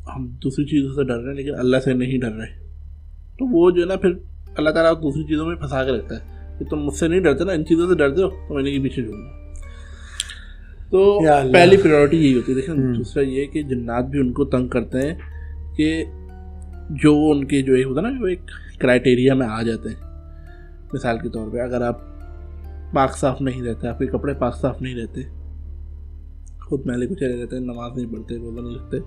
हम दूसरी चीज़ों से डर रहे हैं लेकिन अल्लाह से नहीं डर रहे, तो वो जो है ना फिर अल्लाह ताला दूसरी चीज़ों में फंसा के रखता है कि तुम मुझसे नहीं डरते ना, इन चीज़ों से डरते हो तो मैंने के पीछे झूमो। तो पहली प्रायोरिटी यही होती है। देखिए, दूसरा ये कि जिन्नात भी उनको तंग करते हैं कि जो उनके जो एक होता है ना, जो एक क्राइटेरिया में आ जाते हैं। मिसाल के तौर पे अगर आप पाक साफ नहीं रहते, आपके कपड़े पाक साफ नहीं रहते, खुद मैले कुछ रहते हैं, नमाज नहीं पढ़ते, रोज़ा नहीं रखते,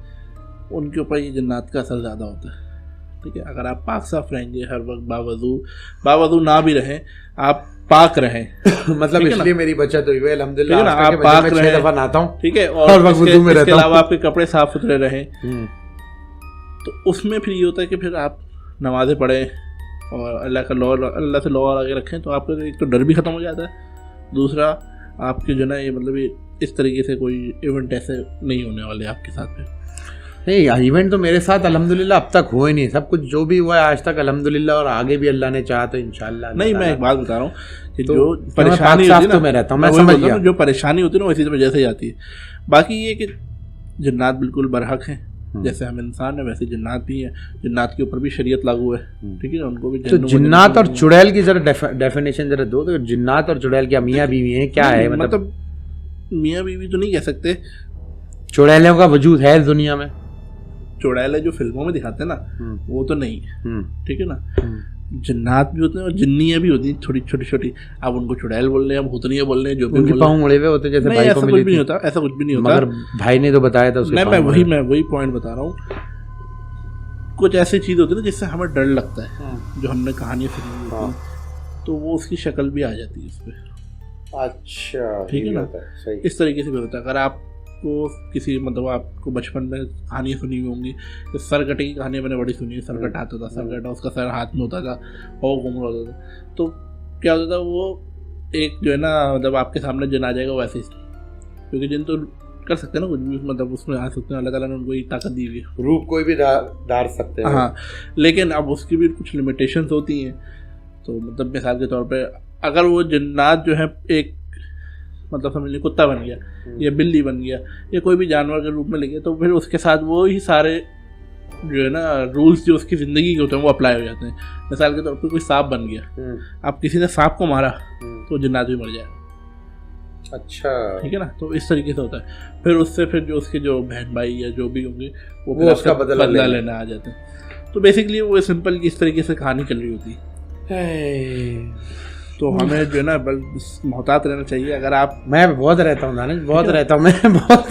उनके ऊपर ये जिन्नात का असर ज़्यादा होता है, ठीक है। अगर आप पाक साफ रहेंगे, हर वक्त बावजू ना भी रहें, आप पाक रहें मतलब इसलिए मेरी बचत हुई है अल्हम्दुलिल्लाह, आप पाक रहें, 6 दफा नहाता हूँ, ठीक है, और इसके अलावा आपके कपड़े साफ सुथरे रहें, तो उसमें फिर ये होता है कि फिर आप नमाज़ें पढ़ें और अल्लाह से लॉ आगे रखें, तो आपका एक तो डर भी ख़त्म हो जाता है, दूसरा आपके जो ना ये मतलब ये इस तरीके से कोई इवेंट ऐसे नहीं होने वाले आपके साथ में। नहीं, इवेंट तो मेरे साथ अल्हम्दुलिल्लाह अब तक हुए नहीं, सब कुछ जो भी हुआ है आज तक अल्हम्दुलिल्लाह, और आगे भी अल्लाह ने चाहा तो इंशाल्लाह। नहीं, मैं एक बात बता रहा हूँ कि तो जो परेशानी होती है ना, मैं रहता हूँ, मैं समझ गया, जो परेशानी होती है ना वो इसी वजह से आती है। बाकी ये कि जिन्नात बिल्कुल बरहक हैं, जैसे हम इंसान है वैसे जिन्नात भी हैं, जिन्नात के ऊपर भी शरीयत लागू है, ठीक है, उनको भी। तो जिन्नात और चुड़ैल की जरा डेफिनेशन जरा दो, तो जिन्नात और चुड़ैल क्या मियाँ बीवी हैं, क्या है? मतलब मियाँ बीवी तो नहीं कह सकते, चुड़ैलों का वजूद है इस दुनिया में। चुड़ैल जो फिल्मों में दिखाते हैं ना, वो तो नहीं है, ठीक है ना। जिन्नात भी होते हैं और जिन्नियाँ भी होती हैं, छोटी छोटी। आप उनको चुड़ैल बोल रहे हैं, आप भूतनियाँ बोल रहे हैं, जो भी उनके पाँव मुड़े हुए होते जैसे भाई को मिली थी। ऐसा कुछ भी नहीं होता, मगर भाई ने तो बताया था उसके। मैं वही पॉइंट बता रहा हूँ। कुछ ऐसी चीज़ होती है ना जिससे हमें डर लगता है, जो हमने कहानियाँ सुनी होती हैं, तो वो उसकी शक्ल भी आ जाती है उस पर। अच्छा, ठीक है ना, इस तरीके से भी होता है। अगर आपको किसी मतलब आपको बचपन में कहानियाँ सुनी हुई होंगी, तो सरगटे की कहानियाँ मैंने बड़ी सुनी है। सरगट आता था, सरगटा उसका सर हाथ में होता था और घूम रहा होता था, तो क्या होता था, वो एक जो है ना मतलब आपके सामने जिन आ जाएगा वैसे, क्योंकि जिन तो कर सकते हैं ना कुछ भी, मतलब उसमें आ सकते हैं, अल्लाह ताला ने उनको ये ताकत दी हुई है, रूप कोई भी डाल सकते हैं। हाँ, लेकिन अब उसकी भी कुछ लिमिटेशंस होती हैं। तो मतलब मिसाल के तौर पे अगर वो जिन्नात जो है एक मतलब समझ लीजिए कुत्ता बन गया या बिल्ली बन गया या कोई भी जानवर के रूप में ले गया, तो फिर उसके साथ वो ही सारे जो है ना रूल्स जो उसकी ज़िंदगी के होते हैं वो अप्लाई हो जाते हैं। मिसाल के तौर पे कोई सांप बन गया, आप किसी ने सांप को मारा तो जिन्नात भी मर जाएगा। अच्छा, ठीक है ना, तो इस तरीके से होता है। फिर उससे फिर जो उसके जो बहन भाई या जो भी होंगे वो उसका बदला लेने आ जाते हैं। तो बेसिकली वो सिंपल इस तरीके से कहानी चल रही होती है। तो हमें जो है ना बस मोहतात रहना चाहिए। अगर आप, मैं बहुत रहता हूँ दानिश, बहुत रहता हूँ मैं, बहुत।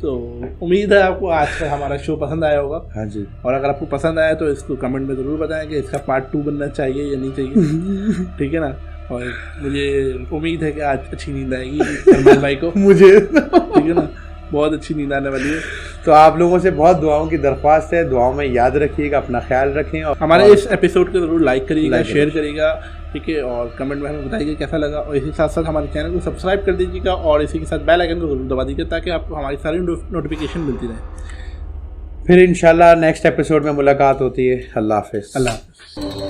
तो उम्मीद है आपको आज का हमारा शो पसंद आया होगा। हाँ जी, और अगर आपको पसंद आया तो इसको कमेंट में ज़रूर बताएं कि इसका पार्ट 2 बनना चाहिए या नहीं चाहिए, ठीक है ना। और मुझे उम्मीद है कि आज अच्छी नींद आएगी सलमान भाई को, मुझे, ठीक है ना, बहुत अच्छी नींद आने वाली है। तो आप लोगों से बहुत दुआओं की दरख्वास्त है, दुआओं में याद रखिएगा, अपना ख्याल रखें और हमारे इस एपिसोड को ज़रूर लाइक करिएगा, शेयर करिएगा, ठीक है, और कमेंट में हमें बताइएगा कैसा लगा। और इसी साथ साथ हमारे चैनल को सब्सक्राइब कर दीजिएगा और इसी के साथ बेल आइकन को जरूर दबा दीजिएगा ताकि आपको हमारी सारी नोटिफिकेशन मिलती रहे। फिर इंशाल्लाह नेक्स्ट एपिसोड में मुलाकात होती है। अल्लाह हाफ़िज़। अल्लाह हाफ़िज़।